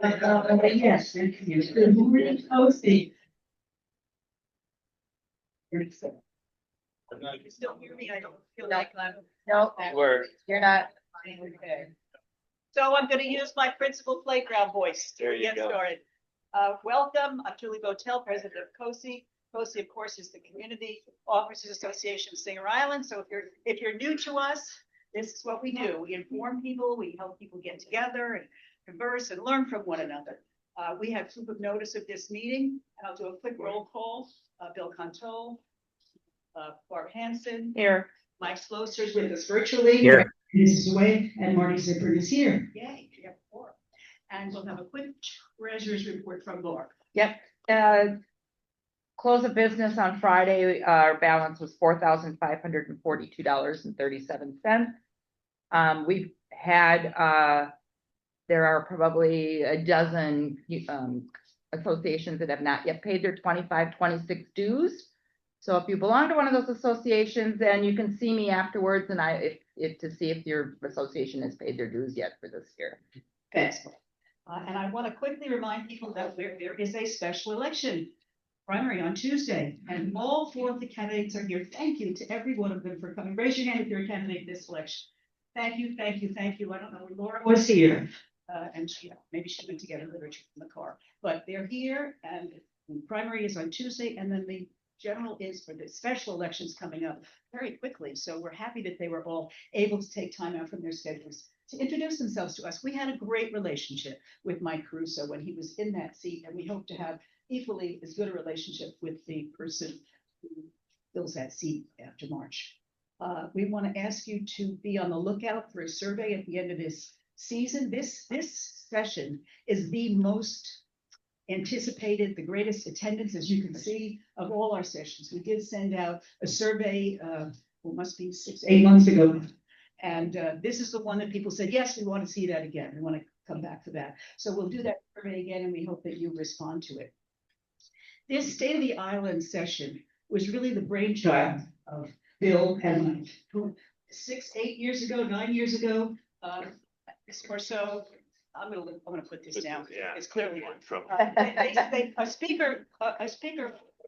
Yes, thank you. Good morning, Cozy. You still hear me? I don't feel like I'm. No, you're not. Okay. So I'm going to use my principal playground voice to get started. Welcome, I'm Julie Botel, president of COSI. COSI, of course, is the Community Officers Association of Singer Island. So if you're new to us, this is what we do. We inform people, we help people get together and converse and learn from one another. We have proof of notice of this meeting, and I'll do a quick roll call. Bill Control, Barb Hanson. Here. Mike Slosser is with us virtually. Here. This is away, and Marty Zipper is here. Yay, we have four. And we'll have a quick treasurer's report from Laura. Yep. Close of business on Friday, our balance was $4,542.37. We've had, there are probably a dozen associations that have not yet paid their 25-26 dues. So if you belong to one of those associations, then you can see me afterwards, and to see if your association has paid their dues yet for this year. Excellent. And I want to quickly remind people that there is a special election primary on Tuesday, and all four of the candidates are here. Thank you to every one of them for coming. Raise your hand if you're a candidate this election. Thank you, thank you, thank you. I don't know where Laura was here, and maybe she went to get her literature from the car, but they're here, and the primary is on Tuesday, and then the general is for the special elections coming up very quickly. So we're happy that they were all able to take time out from their schedules to introduce themselves to us. We had a great relationship with Mike Caruso when he was in that seat, and we hope to have equally as good a relationship with the person who fills that seat after March. We want to ask you to be on the lookout for a survey at the end of this season. This session is the most anticipated, the greatest attendance, as you can see, of all our sessions. We did send out a survey, it must be 6-8 months ago. And this is the one that people said, yes, we want to see that again. We want to come back for that. So we'll do that survey again, and we hope that you respond to it. This State of the Island session was really the brainchild of Bill and Mike, who 9 years ago, or so. I'm gonna put this down. Yeah. It's clearly from. a speaker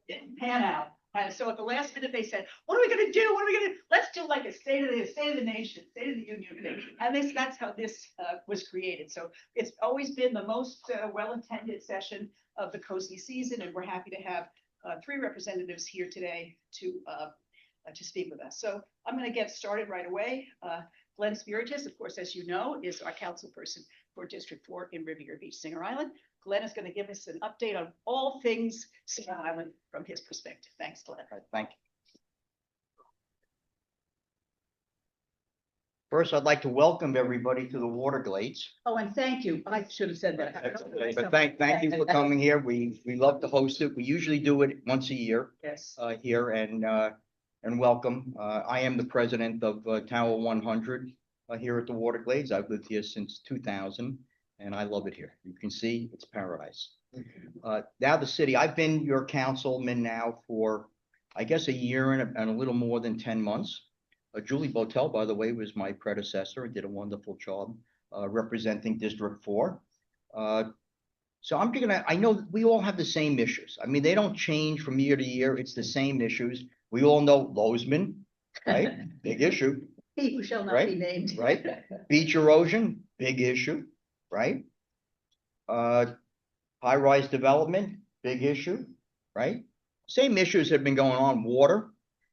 didn't pan out. And so at the last minute, they said, what are we going to do? What are we going to do? Let's do like a state of the nation, state of the union thing. And that's how this was created. So it's always been the most well-attended session of the COSI season. And we're happy to have 3 representatives here today to speak with us. So I'm going to get started right away. Glenn Spiritus, of course, as you know, is our council person for District 4 in Riviera Beach, Singer Island. Glenn is going to give us an update on all things Singer Island from his perspective. Thanks, Glenn. Right, thank you. First, I'd like to welcome everybody to the Waterglades. Oh, and thank you. I should have said that. But thank you for coming here. We love to host it. We usually do it once a year. Yes. Here and welcome. I am the president of Tower 100 here at the Waterglades. I've lived here since 2000, and I love it here. You can see it's paradise. Now the city, I've been your councilman now for, I guess, a year and a little more than 10 months. Julie Botel, by the way, was my predecessor and did a wonderful job representing District 4. So I know we all have the same issues. I mean, they don't change from year to year. It's the same issues. We all know Lozman, right? Big issue. He who shall not Right? be named. Right? Beach erosion, big issue, right? High-rise development, big issue, right? Same issues have been going on. Water,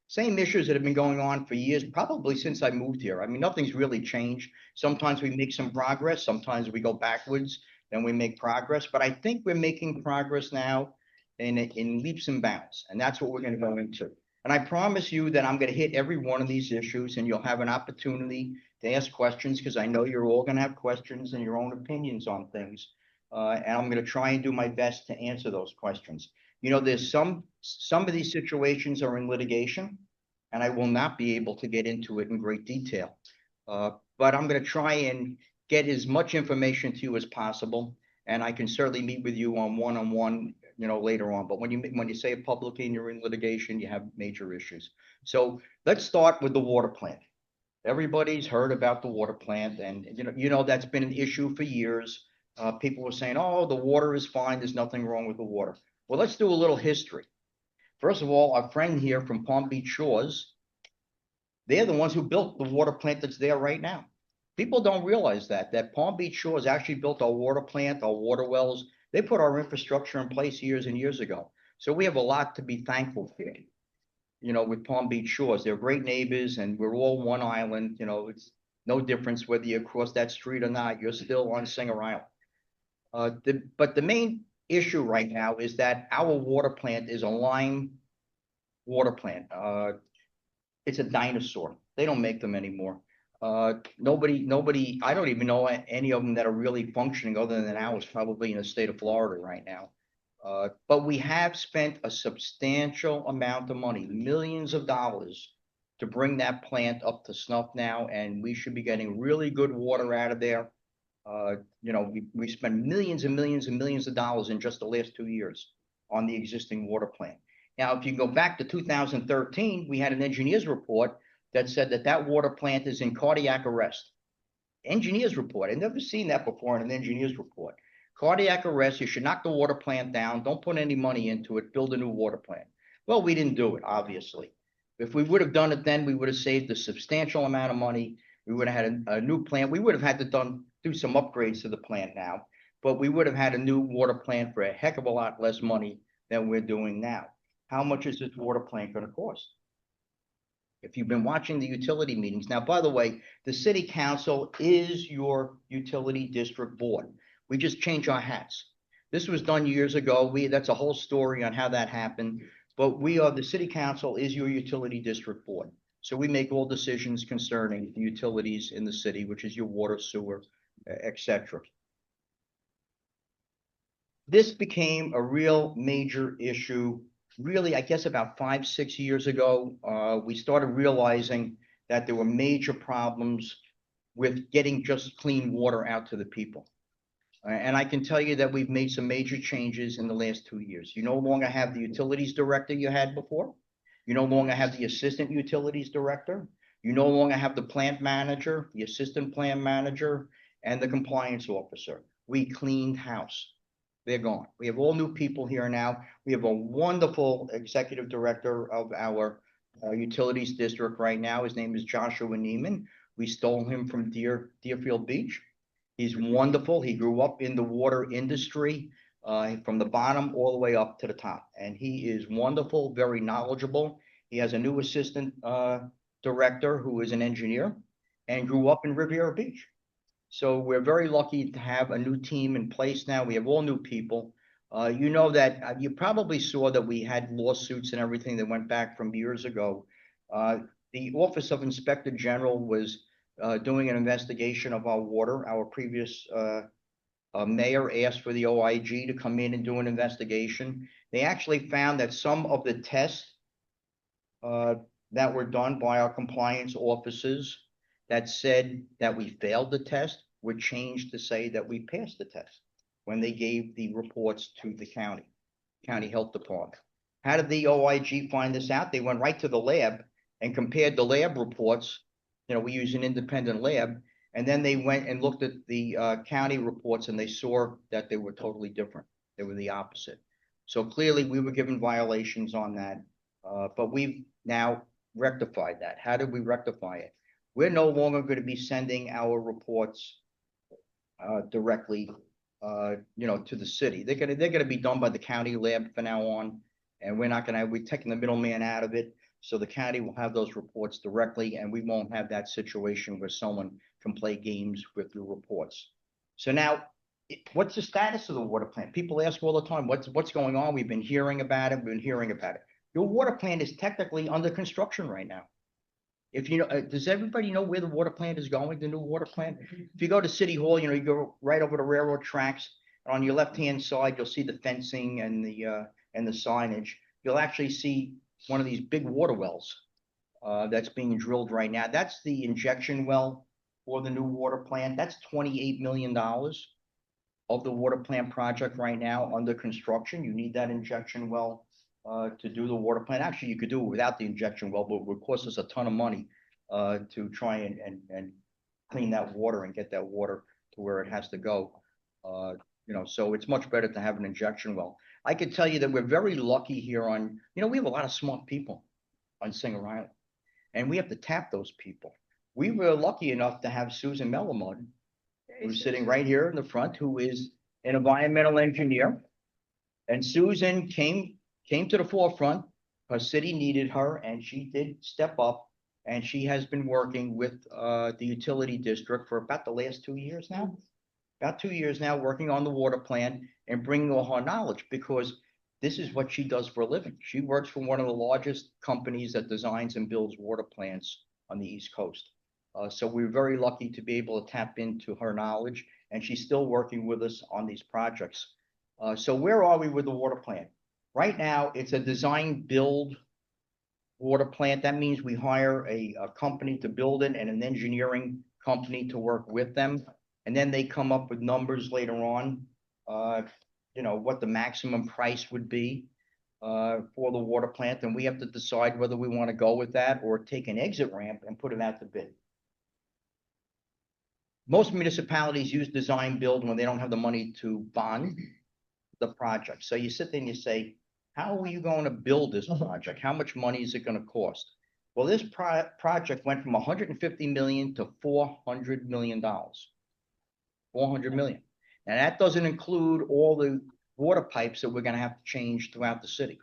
same issues that have been going on for years, probably since I moved here. I mean, nothing's really changed. Sometimes we make some progress, sometimes we go backwards, then we make progress. But I think we're making progress now in leaps and bounds, and that's what we're going to go into. And I promise you that I'm going to hit every one of these issues, and you'll have an opportunity to ask questions, because I know you're all going to have questions and your own opinions on things. And I'm going to try and do my best to answer those questions. You know, there's some of these situations are in litigation, and I will not be able to get into it in great detail. But I'm going to try and get as much information to you as possible. And I can certainly meet with you on one-on-one, you know, later on. But when you say it publicly and you're in litigation, you have major issues. So let's start with the water plant. Everybody's heard about the water plant, and you know that's been an issue for years. people were saying, oh, the water is fine, there's nothing wrong with the water. Well, let's do a little history. First of all, our friend here from Palm Beach Shores, they're the ones who built the water plant that's there right now. People don't realize that Palm Beach Shores actually built our water plant, our water wells. They put our infrastructure in place years and years ago. So we have a lot to be thankful for, with Palm Beach Shores. They're great neighbors and we're all one island. It's no difference whether you cross that street or not, you're still on Singer Island. But the main issue right now is that our water plant is a lime water plant. It's a dinosaur. They don't make them anymore. Nobody, I don't even know any of them that are really functioning other than ours, probably in the state of Florida right now. But we have spent a substantial amount of money, millions of dollars, to bring that plant up to snuff now, and we should be getting really good water out of there. We spent millions and millions and millions of dollars in just the last 2 years on the existing water plant. Now, if you go back to 2013, we had an engineer's report that said that water plant is in cardiac arrest. Engineer's report. I've never seen that before in an engineer's report. Cardiac arrest, you should knock the water plant down, don't put any money into it, build a new water plant. Well, we didn't do it, obviously. If we would have done it then, we would have saved a substantial amount of money. We would have had a new plant. We would have had to do some upgrades to the plant now, but we would have had a new water plant for a heck of a lot less money than we're doing now. How much is this water plant going to cost? If you've been watching the utility meetings, now, by the way, the city council is your utility district board. We just change our hats. This was done years ago. That's a whole story on how that happened, but the city council is your utility district board. So we make all decisions concerning the utilities in the city, which is your water, sewer, etc. This became a real major issue, really, I guess about 5-6 years ago. We started realizing that there were major problems with getting just clean water out to the people. And I can tell you that we've made some major changes in the last 2 years. You no longer have the utilities director you had before. You no longer have the assistant utilities director. You no longer have the plant manager, the assistant plant manager, and the compliance officer. We cleaned house. They're gone. We have all new people here now. We have a wonderful executive director of our utilities district right now. His name is Joshua Neiman. We stole him from Deerfield Beach. He's wonderful. He grew up in the water industry from the bottom all the way up to the top. And he is wonderful, very knowledgeable. He has a new assistant director who is an engineer and grew up in Riviera Beach. So we're very lucky to have a new team in place now. We have all new people. That you probably saw that we had lawsuits and everything that went back from years ago. The Office of Inspector General was doing an investigation of our water. Our previous mayor asked for the OIG to come in and do an investigation. They actually found that some of the tests that were done by our compliance officers that said that we failed the test were changed to say that we passed the test when they gave the reports to the county health department. How did the OIG find this out? They went right to the lab and compared the lab reports. We use an independent lab, and then they went and looked at the county reports and they saw that they were totally different. They were the opposite. So clearly we were given violations on that, but we've now rectified that. How did we rectify it? We're no longer going to be sending our reports directly, to the city. They're going to be done by the county lab from now on, and we're taking the middleman out of it. So the county will have those reports directly, and we won't have that situation where someone can play games with your reports. So now, what's the status of the water plant? People ask all the time, what's going on? We've been hearing about it. Your water plant is technically under construction right now. Does everybody know where the water plant is going, the new water plant? If you go to City Hall, you go right over the railroad tracks. On your left-hand side, you'll see the fencing and the signage. You'll actually see one of these big water wells that's being drilled right now. That's the injection well for the new water plant. That's $28 million of the water plant project right now under construction. You need that injection well to do the water plant. Actually, you could do it without the injection well, but it would cost us a ton of money to try and clean that water and get that water to where it has to go. So it's much better to have an injection well. I can tell you that we're very lucky here we have a lot of smart people on Singer Island, and we have to tap those people. We were lucky enough to have Susan Melamud, who's sitting right here in the front, who is an environmental engineer. And Susan came to the forefront. Her city needed her, and she did step up. And she has been working with the utility district for about the last 2 years now. About 2 years now, working on the water plan and bringing all her knowledge, because this is what she does for a living. She works for one of the largest companies that designs and builds water plants on the East Coast. So we're very lucky to be able to tap into her knowledge, and she's still working with us on these projects. So where are we with the water plant? Right now, it's a design build water plant. That means we hire a company to build it and an engineering company to work with them. And then they come up with numbers later on, what the maximum price would be for the water plant. And we have to decide whether we want to go with that or take an exit ramp and put it out to bid. Most municipalities use design build when they don't have the money to bond the project. So you sit there and you say, how are you going to build this project? How much money is it going to cost? Well, this project went from 150 million to $400 million. 400 million. And that doesn't include all the water pipes that we're going to have to change throughout the city.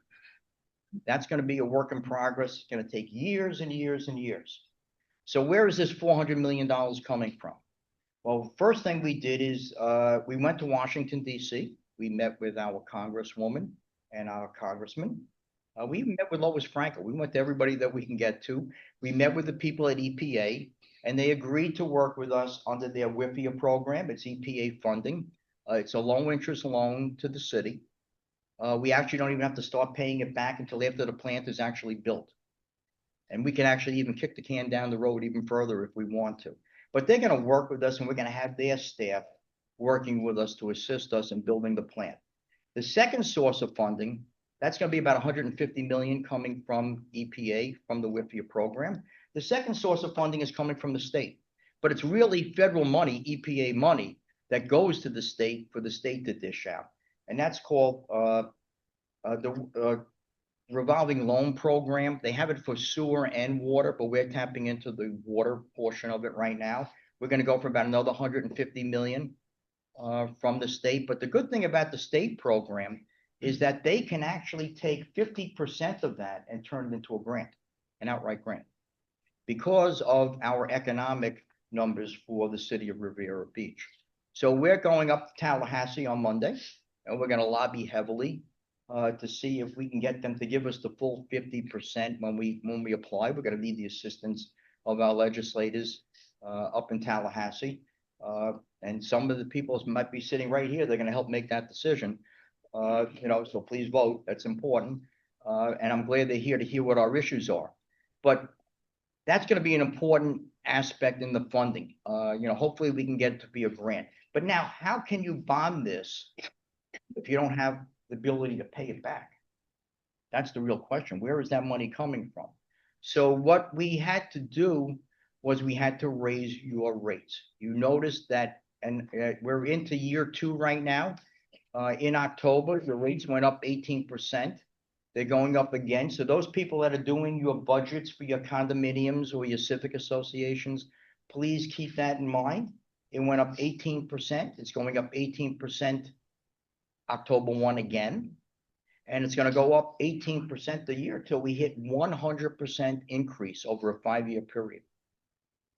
That's going to be a work in progress. It's going to take years and years and years. So where is this $400 million coming from? Well, first thing we did is we went to Washington, D.C. We met with our congresswoman and our congressman. We met with Lois Frankel. We went to everybody that we can get to. We met with the people at EPA, and they agreed to work with us under their WIFIA program. It's EPA funding. It's a low interest loan to the city. We actually don't even have to start paying it back until after the plant is actually built. And we can actually even kick the can down the road even further if we want to. But they're going to work with us, and we're going to have their staff working with us to assist us in building the plant. The second source of funding, that's going to be about 150 million coming from EPA, from the WIFIA program. The second source of funding is coming from the state, but it's really federal money, EPA money, that goes to the state for the state to dish out. And that's called the revolving loan program. They have it for sewer and water, but we're tapping into the water portion of it right now. We're going to go for about another 150 million from the state. But the good thing about the state program is that they can actually take 50% of that and turn it into a grant, an outright grant, because of our economic numbers for the city of Riviera Beach. So we're going up to Tallahassee on Monday, and we're going to lobby heavily to see if we can get them to give us the full 50% when we apply. We're going to need the assistance of our legislators up in Tallahassee. And some of the people might be sitting right here. They're going to help make that decision. So please vote. That's important. And I'm glad they're here to hear what our issues are. But that's going to be an important aspect in the funding. Hopefully we can get it to be a grant. But now, how can you bond this if you don't have the ability to pay it back? That's the real question. Where is that money coming from? So what we had to do was we had to raise your rates. You noticed that, and we're into year 2 right now. In October, the rates went up 18%. They're going up again. So those people that are doing your budgets for your condominiums or your civic associations, please keep that in mind. It went up 18%. It's going up 18% October 1 again. And it's going to go up 18% a year till we hit 100% increase over a 5-year period.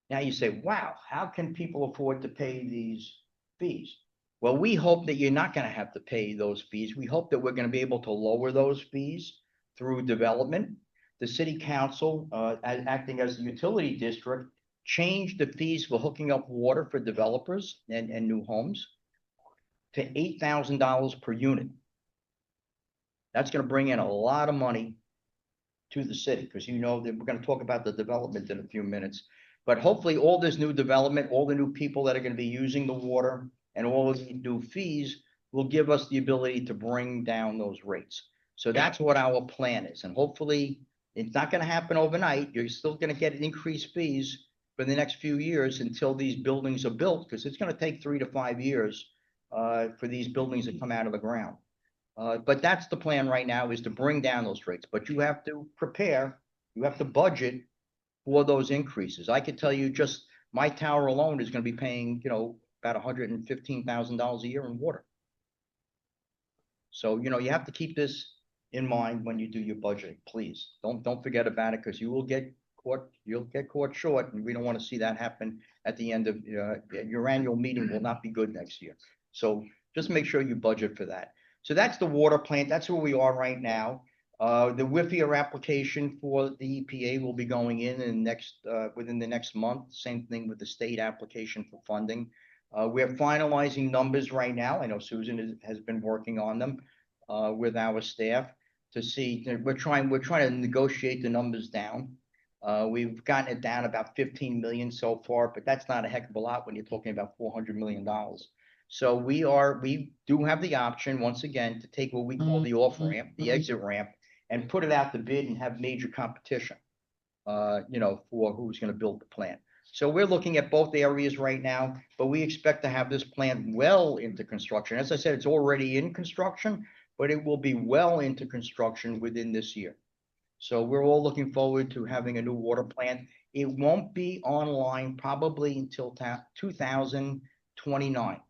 Now you say, wow, how can people afford to pay these fees? Well, we hope that you're not going to have to pay those fees. We hope that we're going to be able to lower those fees through development. The city council, acting as the utility district, changed the fees for hooking up water for developers and new homes to $8,000 per unit. That's going to bring in a lot of money to the city, because that we're going to talk about the development in a few minutes. But hopefully all this new development, all the new people that are going to be using the water, and all of the new fees will give us the ability to bring down those rates. So that's what our plan is. And hopefully it's not going to happen overnight. You're still going to get increased fees for the next few years until these buildings are built, because it's going to take 3 to 5 years for these buildings that come out of the ground. But that's the plan right now, is to bring down those rates, but you have to prepare, you have to budget for those increases. I could tell you just my tower alone is gonna be paying, about $115,000 a year in water. So, you have to keep this in mind when you do your budgeting, please. Don't forget about it, because you'll get caught short, and we don't want to see that happen at the end of, your annual meeting will not be good next year. So just make sure you budget for that. So that's the water plant. That's where we are right now. The WIFIA application for the EPA will be going in within the next month. Same thing with the state application for funding. We're finalizing numbers right now. I know Susan has been working on them with our staff to see. We're trying to negotiate the numbers down. We've gotten it down about 15 million so far, but that's not a heck of a lot when you're talking about $400 million. So we do have the option, once again, to take what we call the off ramp, the exit ramp, and put it out to bid and have major competition, for who's going to build the plant. So we're looking at both areas right now, but we expect to have this plant well into construction. As I said, it's already in construction, but it will be well into construction within this year. So we're all looking forward to having a new water plant. It won't be online probably until 2029.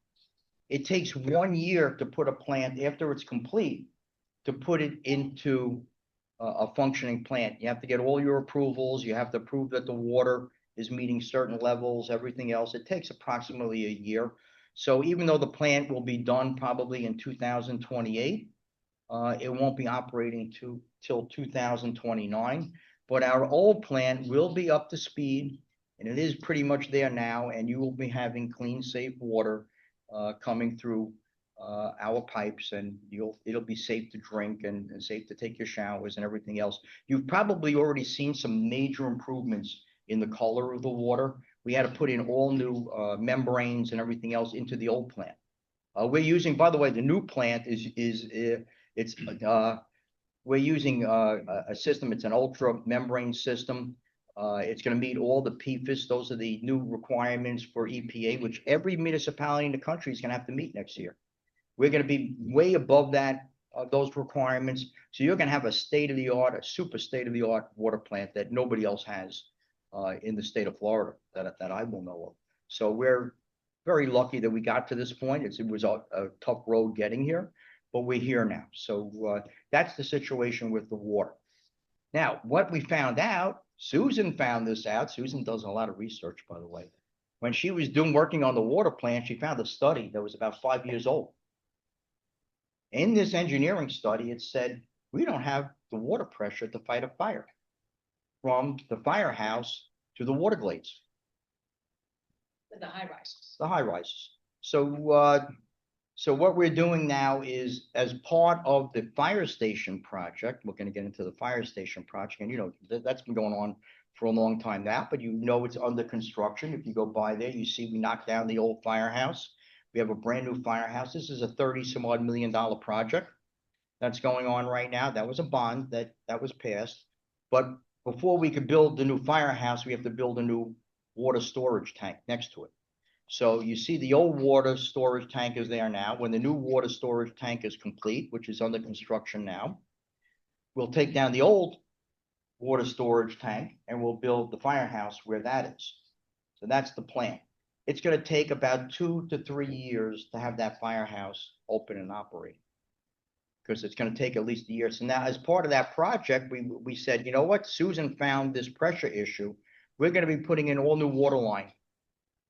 It takes 1 year to put a plant after it's complete to put it into a functioning plant. You have to get all your approvals. You have to prove that the water is meeting certain levels, everything else. It takes approximately a year. So even though the plant will be done probably in 2028, it won't be operating till 2029. But our old plant will be up to speed, and it is pretty much there now, and you will be having clean, safe water coming through our pipes, and it'll be safe to drink and safe to take your showers and everything else. You've probably already seen some major improvements in the color of the water. We had to put in all new membranes and everything else into the old plant. We're using, by the way, the new plant we're using a system. It's an ultra membrane system. It's going to meet all the PFAS. Those are the new requirements for EPA, which every municipality in the country is going to have to meet next year. We're going to be way above those requirements. So you're going to have a super state-of-the-art water plant that nobody else has in the state of Florida that I will know of. So we're very lucky that we got to this point. It was a tough road getting here, but we're here now. So that's the situation with the water. Now, what we found out, Susan found this out. Susan does a lot of research, by the way. When she was working on the water plant, she found a study that was about 5 years old. In this engineering study, it said, we don't have the water pressure to fight a fire from the firehouse to the water glades. The high rises. The high rises. So what we're doing now is, as part of the fire station project, we're going to get into the fire station project, and that's been going on for a long time now, but it's under construction. If you go by there, you see we knocked down the old firehouse. We have a brand new firehouse. This is a $30-some-odd million project that's going on right now. That was a bond that was passed. But before we could build the new firehouse, we have to build a new water storage tank next to it. So you see the old water storage tank is there now. When the new water storage tank is complete, which is under construction now, we'll take down the old water storage tank and we'll build the firehouse where that is. So that's the plan. It's going to take about 2 to 3 years to have that firehouse open and operating, because it's going to take at least a year. So now, as part of that project, we said, you know what? Susan found this pressure issue. We're going to be putting in all new water line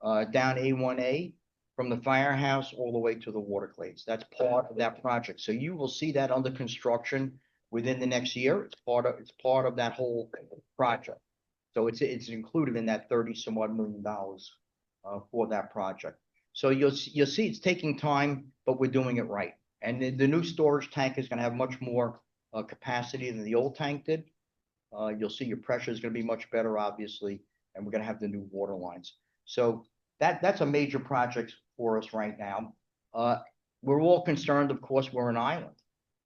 down A1A from the firehouse all the way to the water glades. That's part of that project. So you will see that under construction within the next year. It's part of that whole project. So it's included in that $30-some-odd million for that project. So you'll see it's taking time, but we're doing it right. And the new storage tank is going to have much more capacity than the old tank did. You'll see your pressure is going to be much better, obviously, and we're going to have the new water lines. So that's a major project for us right now. We're all concerned, of course, we're an island,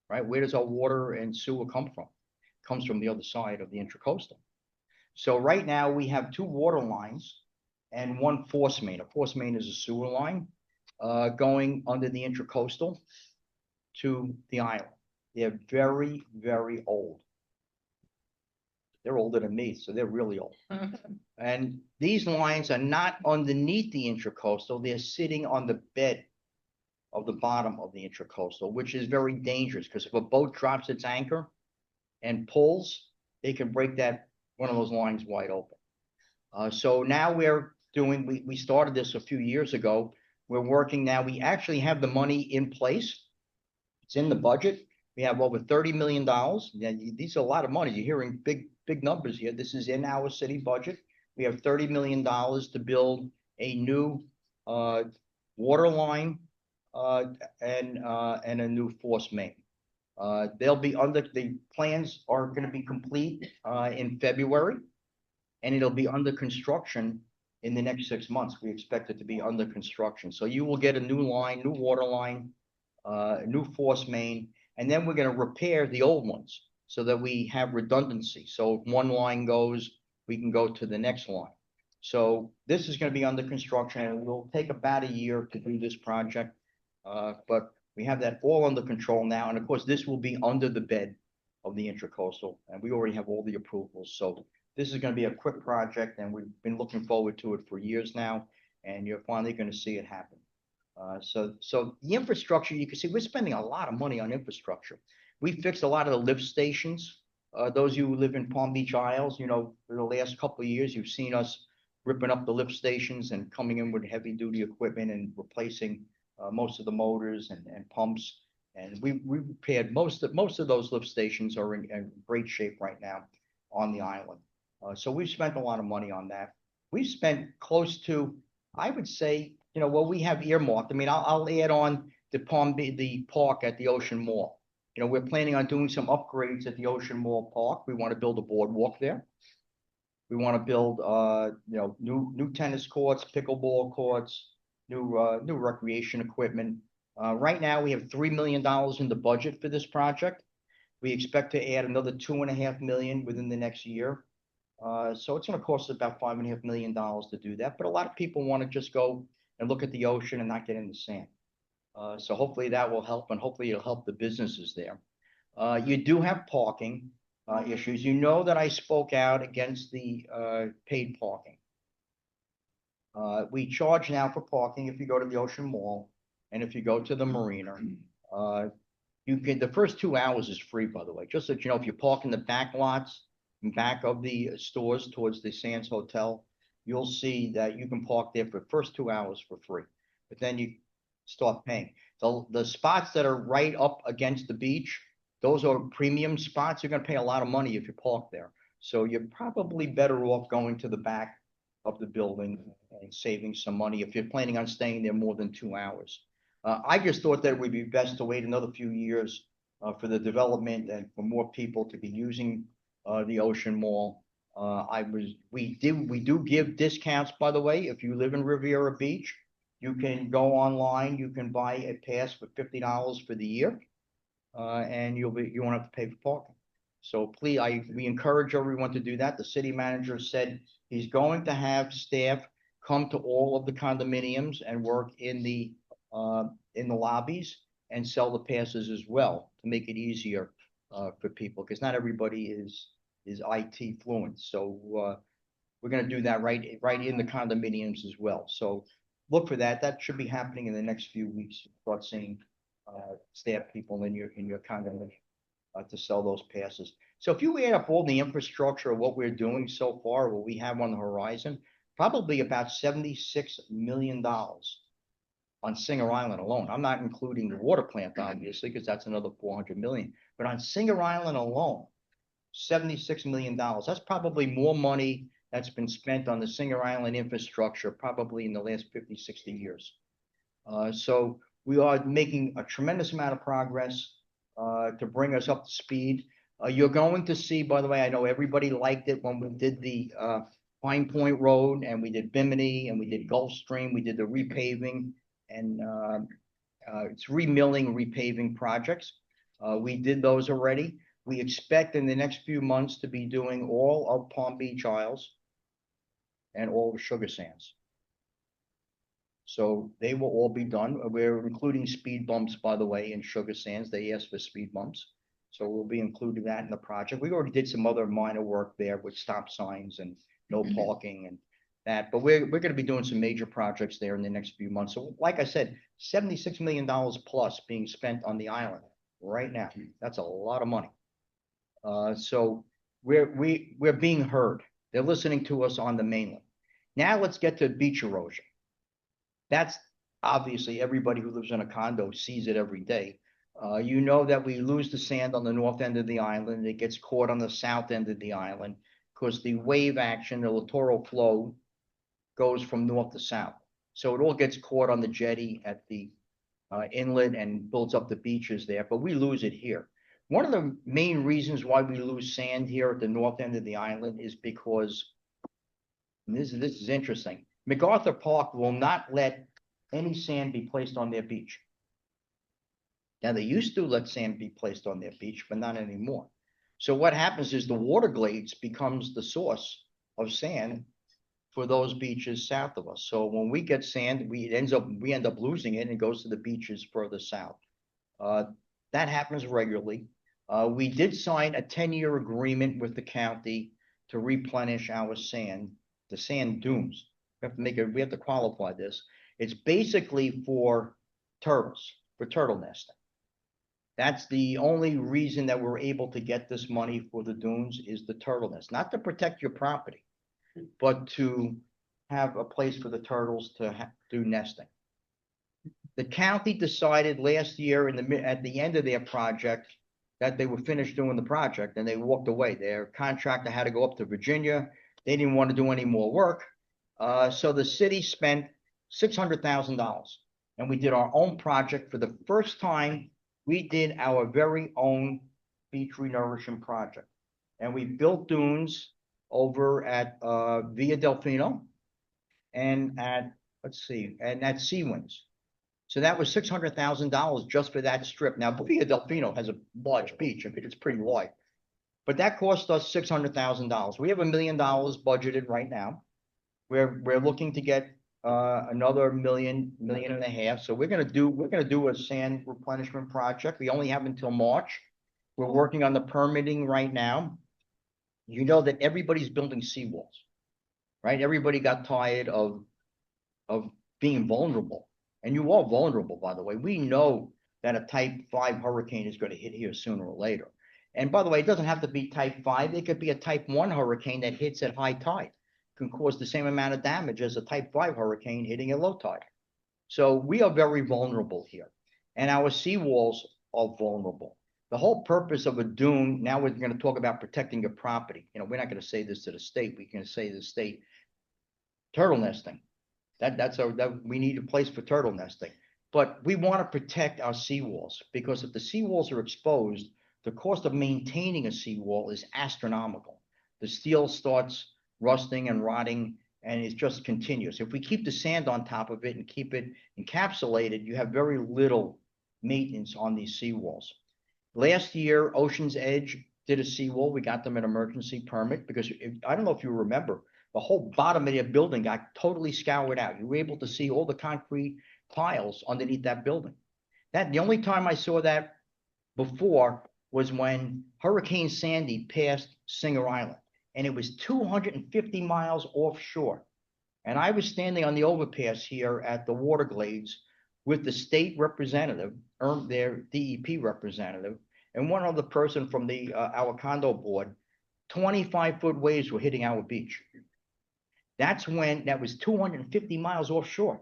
right? Where does our water and sewer come from? It comes from the other side of the Intracoastal. So right now we have 2 water lines and 1 force main. A force main is a sewer line. going under the Intracoastal to the island. They're very, very old. They're older than me, so they're really old. And these lines are not underneath the Intracoastal, they're sitting on the bed of the bottom of the Intracoastal, which is very dangerous, because if a boat drops its anchor and pulls, they can break one of those lines wide open. So now we started this a few years ago. We're working now, we actually have the money in place. It's in the budget. We have over $30 million. These are a lot of money. You're hearing big numbers here. This is in our city budget. We have $30 million to build a new water line and a new force main. The plans are going to be complete in February, and it'll be under construction in the next 6 months. We expect it to be under construction. So you will get a new line, new water line, a new force main, and then we're going to repair the old ones so that we have redundancy. So if one line goes, we can go to the next line. So this is going to be under construction, and it will take about a year to do this project. But we have that all under control now. And of course, this will be under the bed of the Intracoastal, and we already have all the approvals. So this is going to be a quick project, and we've been looking forward to it for years now, and you're finally going to see it happen. So the infrastructure, you can see we're spending a lot of money on infrastructure. We fixed a lot of the lift stations. Those of you who live in Palm Beach Isles, for the last couple of years, you've seen us ripping up the lift stations and coming in with heavy duty equipment and replacing most of the motors and pumps. And we repaired most of those lift stations are in great shape right now on the island. So we've spent a lot of money on that. We've spent close to, I would say, what we have earmarked. I mean, I'll add on the park at the Ocean Mall. We're planning on doing some upgrades at the Ocean Mall Park. We want to build a boardwalk there. We want to build, new tennis courts, pickleball courts, new recreation equipment. Right now, we have $3 million in the budget for this project. We expect to add another $2.5 million within the next year. So it's going to cost us about $5.5 million to do that. But a lot of people want to just go and look at the ocean and not get in the sand. So hopefully that will help, and hopefully it'll help the businesses there. You do have parking issues. You know that I spoke out against the paid parking. We charge now for parking if you go to the Ocean Mall and if you go to the marina. The first 2 hours is free, by the way. Just so you know, if you park in the back lots, in back of the stores towards the Sands Hotel, you'll see that you can park there for the first 2 hours for free. But then you start paying. The spots that are right up against the beach, those are premium spots. You're going to pay a lot of money if you park there. So you're probably better off going to the back of the building and saving some money if you're planning on staying there more than 2 hours. I just thought that it would be best to wait another few years for the development and for more people to be using the Ocean Mall. We do give discounts, by the way. If you live in Riviera Beach, you can go online, you can buy a pass for $50 for the year, and you won't have to pay for parking. So please, we encourage everyone to do that. The city manager said he's going to have staff come to all of the condominiums and work in the lobbies and sell the passes as well to make it easier for people, because not everybody is IT fluent. So we're going to do that right in the condominiums as well. So look for that. That should be happening in the next few weeks. Start seeing staff people in your condominium to sell those passes. So if you add up all the infrastructure of what we're doing so far, what we have on the horizon, probably about $76 million on Singer Island alone. I'm not including the water plant, obviously, because that's another $400 million. But on Singer Island alone, $76 million. That's probably more money that's been spent on the Singer Island infrastructure probably in the last 50, 60 years. So we are making a tremendous amount of progress to bring us up to speed. You're going to see, by the way, I know everybody liked it when we did the Pine Point Road, and we did Bimini, and we did Gulfstream, we did the repaving and it's remilling, repaving projects. We did those already. We expect in the next few months to be doing all of Palm Beach Isles and all the Sugar Sands. So they will all be done. We're including speed bumps, by the way, in Sugar Sands. They asked for speed bumps. So we'll be including that in the project. We already did some other minor work there with stop signs and no parking and that, but we're gonna be doing some major projects there in the next few months. So like I said, $76 million plus being spent on the island right now. That's a lot of money. So we're being heard. They're listening to us on the mainland. Now let's get to beach erosion. That's obviously everybody who lives in a condo sees it every day. You know that we lose the sand on the north end of the island. It gets caught on the south end of the island because the wave action, the littoral flow goes from north to south. So it all gets caught on the jetty at the inlet and builds up the beaches there, but we lose it here. One of the main reasons why we lose sand here at the north end of the island is because, and this is interesting, MacArthur Park will not let any sand be placed on their beach. Now, they used to let sand be placed on their beach, but not anymore. So what happens is the Waterglades becomes the source of sand for those beaches south of us. So when we get sand, we end up losing it and it goes to the beaches further south. That happens regularly. We did sign a 10-year agreement with the county to replenish our sand, the sand dunes. We have to qualify this. It's basically for turtles, for turtle nesting. That's the only reason that we're able to get this money for the dunes is the turtle nest, not to protect your property, but to have a place for the turtles to do nesting. The county decided last year at the end of their project that they were finished doing the project and they walked away. Their contractor had to go up to Virginia. They didn't want to do any more work. So the city spent $600,000 and we did our own project. For the first time, we did our very own beach renourishment project. And we built dunes over at Via Delfino and at, and at Seawinds. So that was $600,000 just for that strip. Now, Via Delfino has a large beach. I mean, it's pretty wide. But that cost us $600,000. We have $1 million budgeted right now. We're looking to get another $1.5 million. So we're gonna do a sand replenishment project. We only have until March. We're working on the permitting right now. You know that everybody's building seawalls, right? Everybody got tired of being vulnerable. And you are vulnerable, by the way. We know that a type 5 hurricane is going to hit here sooner or later. And by the way, it doesn't have to be type 5. It could be a type 1 hurricane that hits at high tide. It can cause the same amount of damage as a type 5 hurricane hitting at low tide. So we are very vulnerable here. And our seawalls are vulnerable. The whole purpose of a dune, now we're going to talk about protecting your property. You know, we're not going to say this to the state. We're going to say to the state, turtle nesting. We need a place for turtle nesting. But we want to protect our seawalls because if the seawalls are exposed, the cost of maintaining a seawall is astronomical. The steel starts rusting and rotting and it's just continuous. If we keep the sand on top of it and keep it encapsulated, you have very little maintenance on these seawalls. Last year, Ocean's Edge did a seawall. We got them an emergency permit because I don't know if you remember, the whole bottom of their building got totally scoured out. You were able to see all the concrete piles underneath that building. The only time I saw that before was when Hurricane Sandy passed Singer Island, and it was 250 miles offshore. And I was standing on the overpass here at the Waterglades with the state representative, their DEP representative, and one other person from our condo board. 25-foot waves were hitting our beach. That was 250 miles offshore.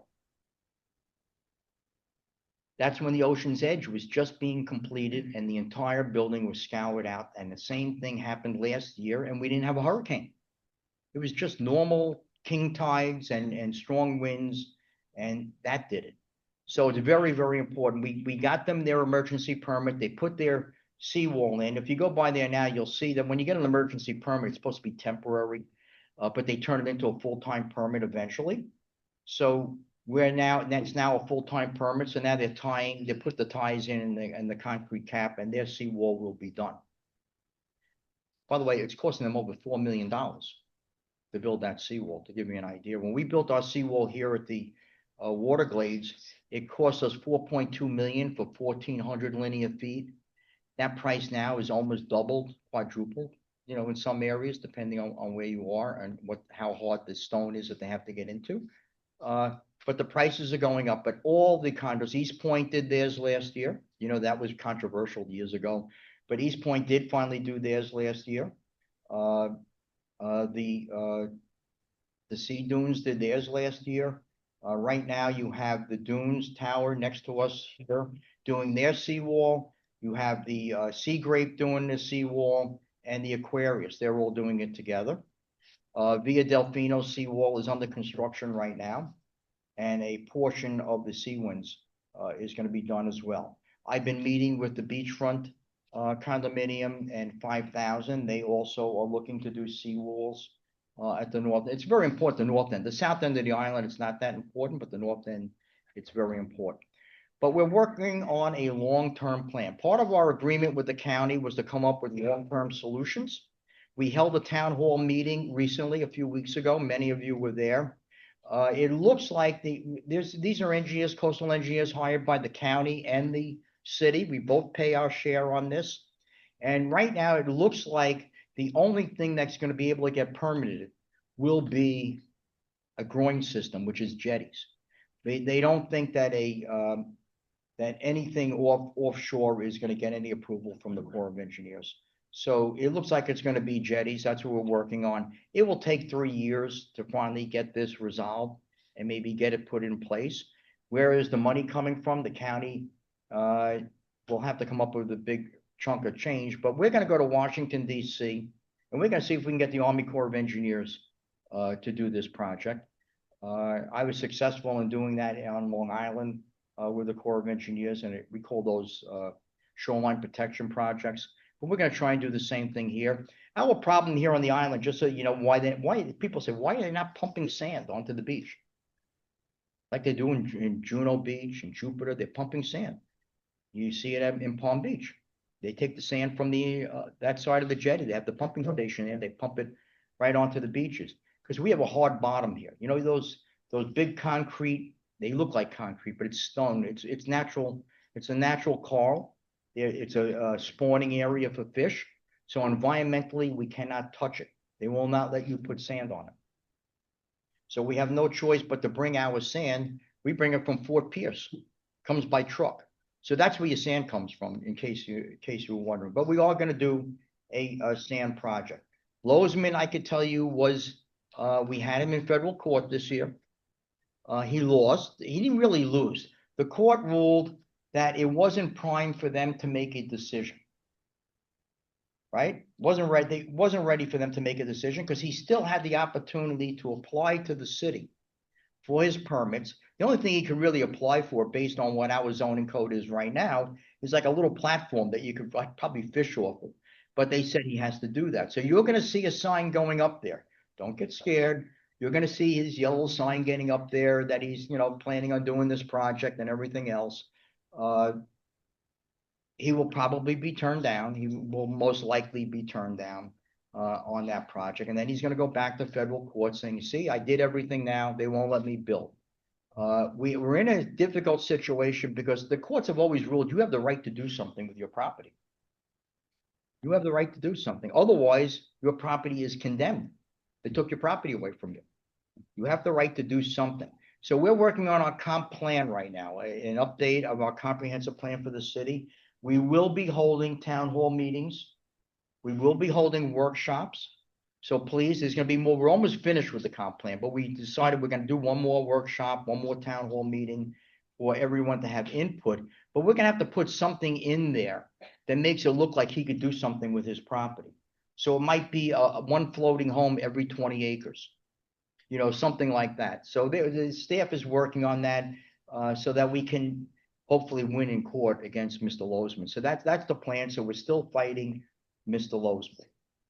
That's when the Ocean's Edge was just being completed and the entire building was scoured out. And the same thing happened last year and we didn't have a hurricane. It was just normal king tides and strong winds, and that did it. So it's very, very important. We got them their emergency permit. They put their seawall in. If you go by there now, you'll see that when you get an emergency permit, it's supposed to be temporary. But they turn it into a full-time permit eventually. So that's now a full-time permit. So now they put the ties in and the concrete cap, and their seawall will be done. By the way, it's costing them over $4 million to build that seawall, to give you an idea. When we built our seawall here at the water glades, it cost us 4.2 million for 1,400 linear feet. That price now is almost doubled, quadrupled, you know, in some areas, depending on where you are and how hard the stone is that they have to get into. But the prices are going up, but all the condos, East Point did theirs last year. You know, that was controversial years ago, but East Point did finally do theirs last year. The Sea Dunes did theirs last year. Right now you have the Dunes Tower next to us here doing their seawall. You have the Sea Grape doing the seawall and the Aquarius. They're all doing it together. Via Delfino seawall is under construction right now, and a portion of the Sea Winds is going to be done as well. I've been meeting with the beachfront condominium and 5,000. They also are looking to do seawalls at the north. It's very important, the north end. The south end of the island, it's not that important, but the north end, it's very important. But we're working on a long-term plan. Part of our agreement with the county was to come up with long-term solutions. We held a town hall meeting recently, a few weeks ago. Many of you were there. It looks like these are engineers, coastal engineers hired by the county and the city. We both pay our share on this. And right now, it looks like the only thing that's going to be able to get permitted will be a groin system, which is jetties. They don't think that that anything offshore is going to get any approval from the Corps of Engineers. So it looks like it's going to be jetties. That's what we're working on. It will take 3 years to finally get this resolved and maybe get it put in place. Where is the money coming from? The county will have to come up with a big chunk of change, but we're going to go to Washington, D.C., and we're going to see if we can get the Army Corps of Engineers to do this project. I was successful in doing that on Long Island with the Corps of Engineers, and we call those shoreline protection projects. But we're going to try and do the same thing here. Our problem here on the island, just so you know, why people say, why are they not pumping sand onto the beach? Like they do in Juno Beach and Jupiter, they're pumping sand. You see it in Palm Beach. They take the sand from that side of the jetty. They have the pumping station there. They pump it right onto the beaches because we have a hard bottom here. You know, those big concrete, they look like concrete, but it's stone. It's natural. It's a natural coral. It's a spawning area for fish. So environmentally, we cannot touch it. They will not let you put sand on it. So we have no choice but to bring our sand. We bring it from Fort Pierce. Comes by truck. So that's where your sand comes from, in case you were wondering. But we are going to do a sand project. Lozman, I could tell you, we had him in federal court this year. He lost. He didn't really lose. The court ruled that it wasn't prime for them to make a decision. Right? Wasn't ready for them to make a decision because he still had the opportunity to apply to the city for his permits. The only thing he could really apply for based on what our zoning code is right now is like a little platform that you could probably fish off of. But they said he has to do that. So you're going to see a sign going up there. Don't get scared. You're going to see his yellow sign getting up there that he's, you know, planning on doing this project and everything else. He will probably be turned down. He will most likely be turned down on that project. And then he's going to go back to federal court saying, see, I did everything now. They won't let me build. We're in a difficult situation because the courts have always ruled you have the right to do something with your property. You have the right to do something. Otherwise, your property is condemned. They took your property away from you. You have the right to do something. So we're working on our comp plan right now, an update of our comprehensive plan for the city. We will be holding town hall meetings. We will be holding workshops. So please, there's going to be more. We're almost finished with the comp plan, but we decided we're going to do one more workshop, one more town hall meeting for everyone to have input. But we're going to have to put something in there that makes it look like he could do something with his property. So it might be one floating home every 20 acres, you know, something like that. So the staff is working on that so that we can hopefully win in court against Mr. Lozman. So that's the plan. So we're still fighting Mr. Lozman.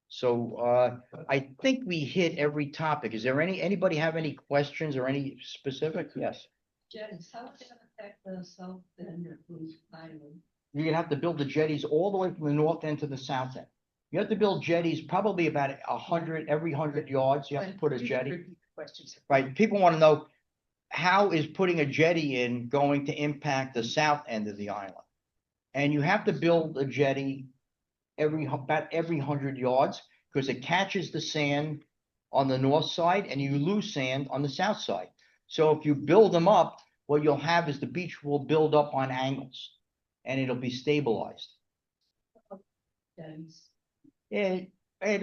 So I think we hit every topic. Is there anybody have any questions or any specific? Yes. Jetties, how is it gonna affect the south end of Blue Island? You're gonna have to build the jetties all the way from the north end to the south end. You have to build jetties probably about 100 every 100 yards. You have to put a jetty. Questions. Right. People want to know how is putting a jetty in going to impact the south end of the island? And you have to build a jetty about every 100 yards, because it catches the sand on the north side and you lose sand on the south side. So if you build them up, what you'll have is the beach will build up on angles and it'll be stabilized. It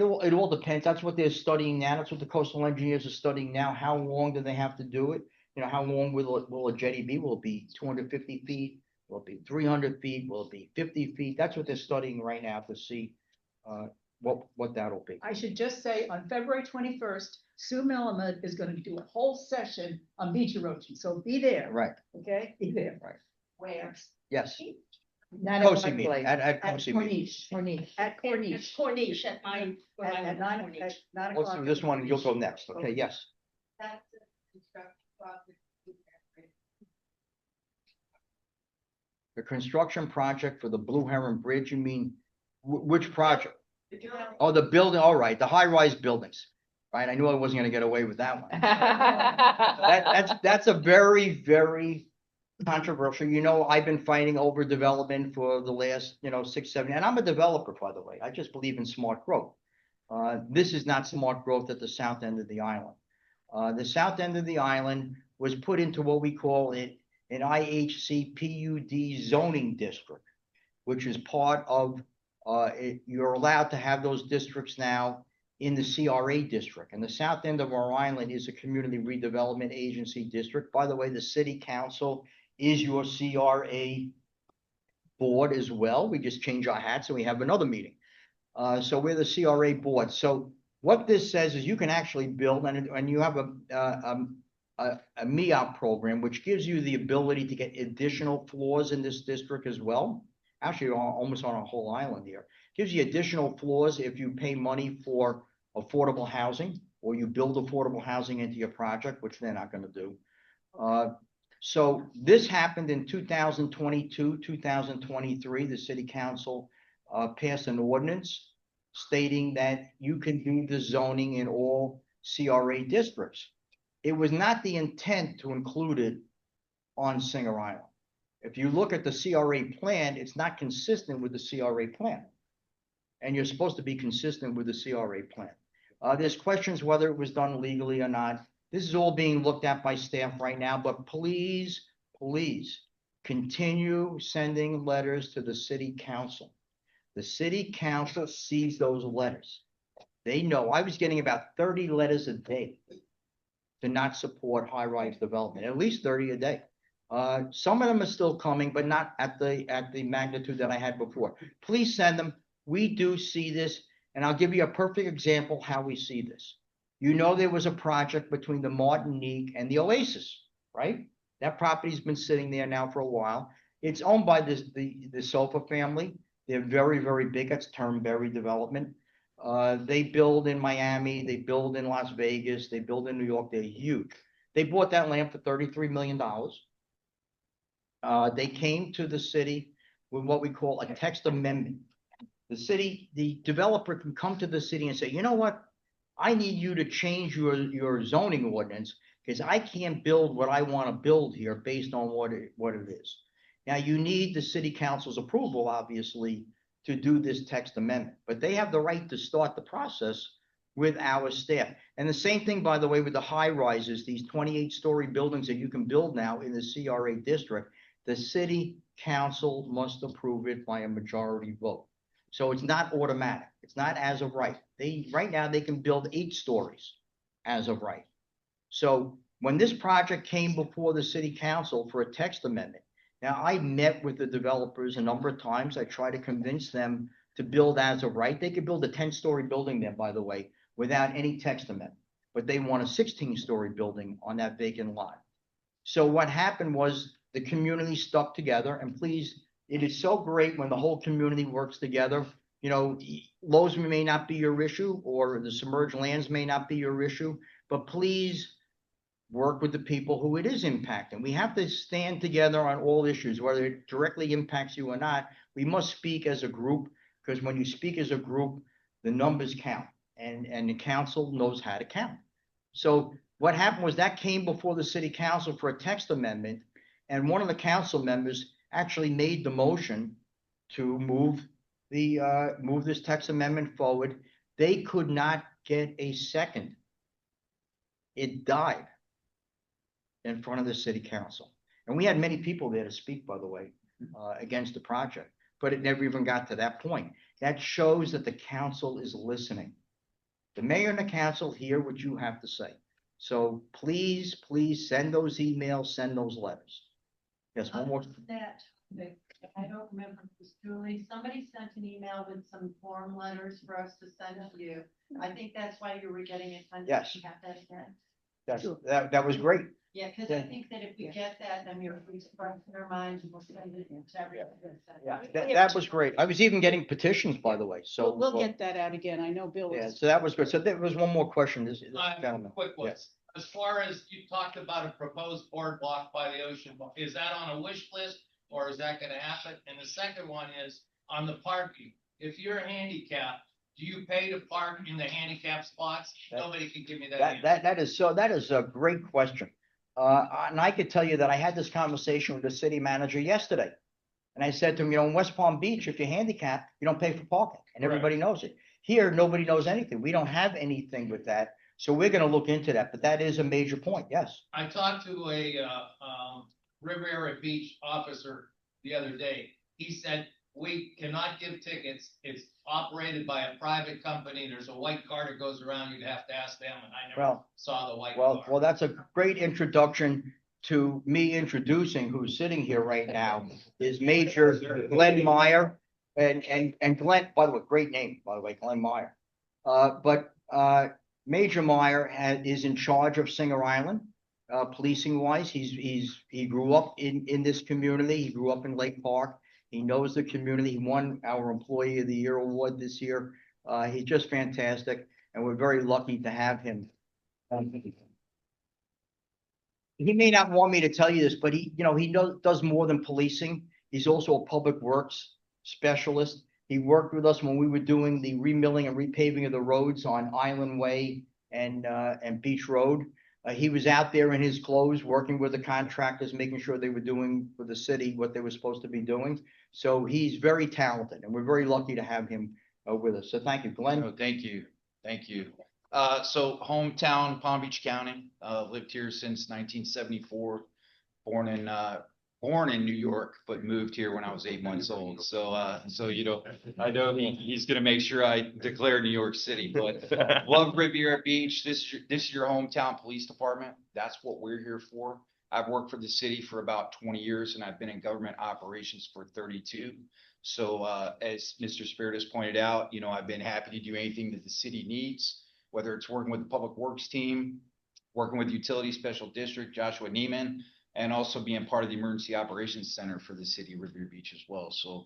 all depends. That's what they're studying now. That's what the coastal engineers are studying now. How long do they have to do it? You know, how long will a jetty be? Will it be 250 feet? Will it be 300 feet? Will it be 50 feet? That's what they're studying right now to see what that'll be. I should just say, on February 21st, Sue Milliman is gonna do a whole session on beach erosion, so be there, Right, okay? Be there. Where? yes. Not COSI at meeting, Westlake, at COSI meeting. Corniche. At Corniche. Corniche at nine. At 9 Let's o'clock. do this one and you'll go next. Okay, yes. That's a construction project. The construction project for the Blue Heron Bridge, you mean, which project? Oh, the building, all right, the high-rise buildings, right? I knew I wasn't gonna get away with that one. That's a very, very controversial. You know, I've been fighting over development for the last, 6, 7, and I'm a developer, by the way. I just believe in smart growth. This is not smart growth at the south end of the island. The south end of the island was put into what we call an IHC PUD zoning district, which is part of, you're allowed to have those districts now in the CRA district. And the south end of our island is a community redevelopment agency district. By the way, the city council is your CRA board as well. We just change our hats and we have another meeting. So we're the CRA board. So what this says is you can actually build, and you have a MEOP program, which gives you the ability to get additional floors in this district as well. Actually, almost on a whole island here. Gives you additional floors if you pay money for affordable housing, or you build affordable housing into your project, which they're not gonna do. So this happened in 2022, 2023, the city council passed an ordinance stating that you can do the zoning in all CRA districts. It was not the intent to include it on Singer Island. If you look at the CRA plan, it's not consistent with the CRA plan. And you're supposed to be consistent with the CRA plan. There's questions whether it was done legally or not. This is all being looked at by staff right now, but please, please continue sending letters to the city council. The city council sees those letters. They know. I was getting about 30 letters a day to not support high-rise development, at least 30 a day. Some of them are still coming, but not at the magnitude that I had before. Please send them. We do see this, and I'll give you a perfect example how we see this. You know, there was a project between the Martinique and the Oasis, right? That property's been sitting there now for a while. It's owned by the Sofa family. They're very, very big. That's Turnberry Development. They build in Miami. They build in Las Vegas. They build in New York. They're huge. They bought that land for $33 million. They came to the city with what we call a text amendment. The developer can come to the city and say, you know what? I need you to change your zoning ordinance because I can't build what I want to build here based on what it is. Now, you need the city council's approval, obviously, to do this text amendment, but they have the right to start the process with our staff. And the same thing, by the way, with the high rises, these 28-story buildings that you can build now in the CRA district, the city council must approve it by a majority vote. So it's not automatic. It's not as of right. Right now they can build 8 stories as of right. So when this project came before the city council for a text amendment, now I met with the developers a number of times. I tried to convince them to build as of right. They could build a 10-story building there, by the way, without any text amendment, but they want a 16-story building on that vacant lot. So what happened was the community stuck together, and please, it is so great when the whole community works together. You know, Lowe's may not be your issue, or the submerged lands may not be your issue, but please work with the people who it is impacting. We have to stand together on all issues, whether it directly impacts you or not. We must speak as a group, because when you speak as a group, the numbers count, and the council knows how to count. So What happened was that came before the city council for a text amendment, and one of the council members actually made the motion to move move this text amendment forward. They could not get a second. It died in front of the city council. And we had many people there to speak, by the way, against the project, but it never even got to that point. That shows that the council is listening. The mayor and the council hear what you have to say. So please, please send those emails, send those letters. Yes, one more. That, I don't remember if it was Julie, somebody sent an email with some form letters for us to send to you. I think that's why you were getting it. Yes. You got that again? That was great. Yeah, because I think that if we get that, then we're free to express our minds and we'll send it to everyone. Yeah, that was great. I was even getting petitions, by the way, so. We'll get that out again. I know Bill Yeah, is. so that was good. So there was one more question, this I gentleman. Quick one. Yes. As far as you talked about a proposed boardwalk by the ocean, is that on a wish list or is that gonna happen? And the second one is on the parking. If you're handicapped, do you pay to park in the handicap spots? Nobody can give me that answer. That is a great question. And I could tell you that I had this conversation with the city manager yesterday. And I said to him, in West Palm Beach, if you're handicapped, you don't pay for parking, and everybody knows it. Here, nobody knows anything. We don't have anything with that. So we're gonna look into that, but that is a major point, yes. I talked to a, Riviera Beach officer the other day. He said, we cannot give tickets. It's operated by a private company. There's a white car that goes around. You'd have to ask them, and I never Well, saw the white Well, car. that's a great introduction to me introducing who's sitting here right now is Major Glenn Meyer. And Glenn, by the way, great name, by the way, Glenn Meyer. But Major Meyer is in charge of Singer Island, policing wise. He grew up in this community. He grew up in Lake Park. He knows the community. He won our Employee of the Year award this year. He's just fantastic, and we're very lucky to have him. He may not want me to tell you this, but he does more than policing. He's also a public works specialist. He worked with us when we were doing the remilling and repaving of the roads on Island Way and Beach Road. He was out there in his clothes, working with the contractors, making sure they were doing for the city what they were supposed to be doing. So he's very talented, and we're very lucky to have him with us. So thank you, Glenn. Oh, thank you. Thank you. So hometown, Palm Beach County, lived here since 1974, born in New York, but moved here when I was 8 months old. So I know he's gonna make sure I declare New York City, but love Riviera Beach. This is your hometown police department. That's what we're here for. I've worked for the city for about 20 years and I've been in government operations for 32. So, as Mr. Spirit has pointed out, I've been happy to do anything that the city needs, whether it's working with the Public Works team, working with Utility Special District, Joshua Neiman, and also being part of the Emergency Operations Center for the city of Riviera Beach as well. So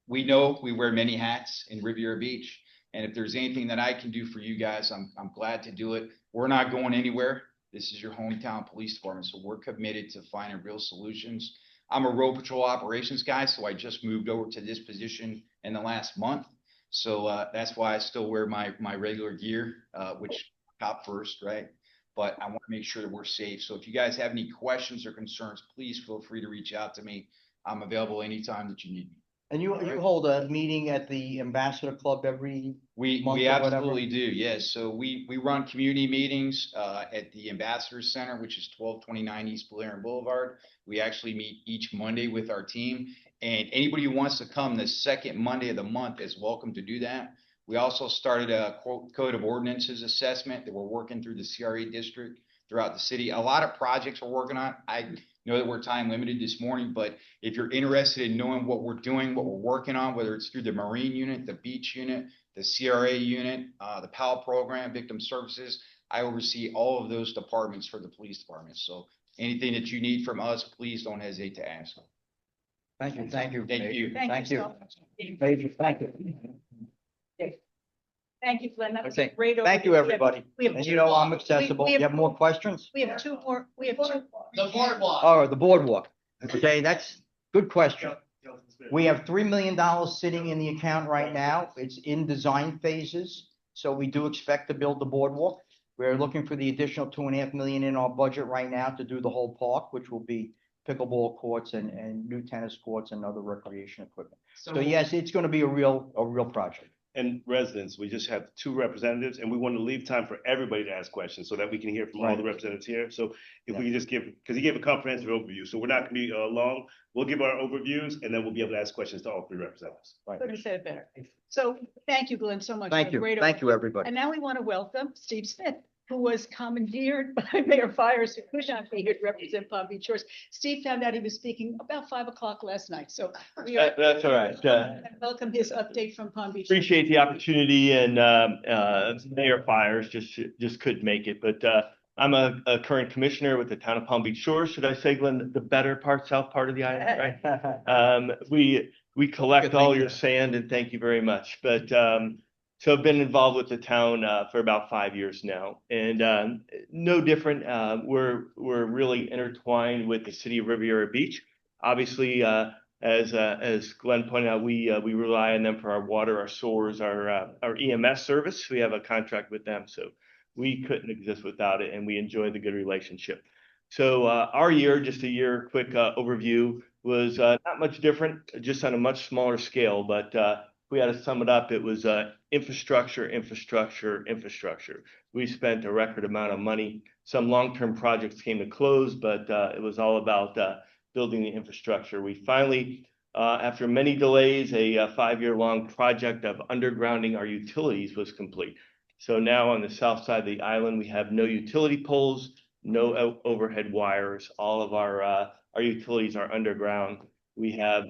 we know we wear many hats in Riviera Beach. And if there's anything that I can do for you guys, I'm glad to do it. We're not going anywhere. This is your hometown police department. So we're committed to finding real solutions. I'm a road patrol operations guy, so I just moved over to this position in the last month. So that's why I still wear my regular gear, which top first, right? But I want to make sure that we're safe. So if you guys have any questions or concerns, please feel free to reach out to me. I'm available anytime that you need me. And you hold a meeting at the Ambassador Club every We month or whatever? absolutely do, yes. So we run community meetings at the Ambassador Center, which is 1229 East Balearian Boulevard. We actually meet each Monday with our team. And anybody who wants to come the second Monday of the month is welcome to do that. We also started a Code of Ordinances assessment that we're working through the CRA district throughout the city. A lot of projects we're working on. I know that we're time limited this morning, but if you're interested in knowing what we're doing, what we're working on, whether it's through the Marine unit, the Beach unit, the CRA unit, the PAL program, Victim Services, I oversee all of those departments for the police department. So anything that you need from us, please don't hesitate to ask. Thank you, thank you. Thank Major. you. Thank you. so much. Major, thank you. Thank you, Glenn. That was Okay, a great. thank you, overview. everybody. We have And two- I'm accessible. we You have- have more questions? We have two more, The boardwalk. Oh, the boardwalk. Okay, that's good question. We have $3 million sitting in the account right now. It's in design phases. So we do expect to build the boardwalk. We're looking for the additional 2.5 million in our budget right now to do the whole park, which will be pickleball courts and new tennis courts and other recreation equipment. So yes, it's gonna be a real project. And residents, we just have 2 representatives, and we want to leave time for everybody to ask questions so that we can hear from all the representatives here. So if we can just give, because he gave a comprehensive overview, so we're not gonna be long. We'll give our overviews, and then we'll be able to ask questions to all 3 representatives. Couldn't have said it better. So thank you, Glenn, so much. for Thank a you, great thank you, overview. everybody. And now we want to welcome Steve Smith, who was commandeered by Mayor Fires, who could not be here to represent Palm Beach Shores. Steve found out he was speaking about 5 o'clock last night, so we are. That's all right. Welcome his update from Palm Beach. Appreciate the opportunity, and Mayor Fires just couldn't make it, but I'm a current commissioner with the town of Palm Beach Shores. Should I say, Glenn, the better part, south part of the island, right? We collect Good, all thank your you. sand, and thank you very much. But so I've been involved with the town for about 5 years now, and no different. We're really intertwined with the city of Riviera Beach. Obviously, as Glenn pointed out, we rely on them for our water, our sewers, our EMS service. We have a contract with them, so we couldn't exist without it, and we enjoy the good relationship. So our year, just a year quick overview, was not much different, just on a much smaller scale. But if we had to sum it up, it was infrastructure. We spent a record amount of money. Some long-term projects came to close, but it was all about building the infrastructure. We finally, after many delays, a 5-year-long project of undergrounding our utilities was complete. So now on the south side of the island, we have no utility poles, no overhead wires. All of our utilities are underground. We have,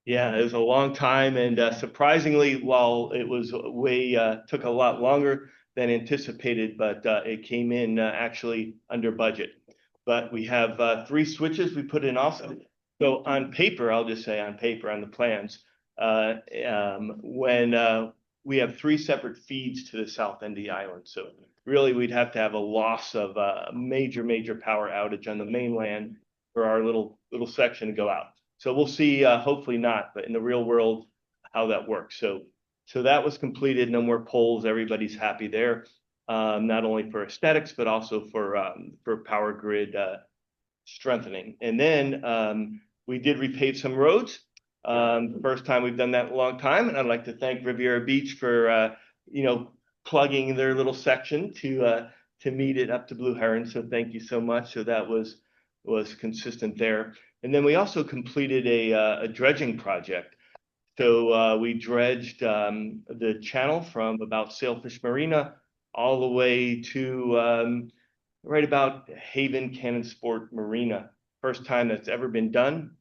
it was a long time, and surprisingly, while it was took a lot longer than anticipated, but it came in actually under budget. But we have 3 switches we put in also. So on paper, I'll just say on paper, on the plans, when we have 3 separate feeds to the south end of the island. So really, we'd have to have a loss of a major power outage on the mainland for our little section to go out. So we'll see, hopefully not, but in the real world, how that works. So that was completed. No more poles. Everybody's happy there. Not only for aesthetics, but also for power grid strengthening. And then we did repave some roads. First time we've done that in a long time, and I'd like to thank Riviera Beach for plugging their little section to meet it up to Blue Heron. So thank you so much. So that was consistent there. And then we also completed a dredging project. So we dredged the channel from about Sailfish Marina all the way to right about Haven Cannon Sport Marina. First time that's ever been done.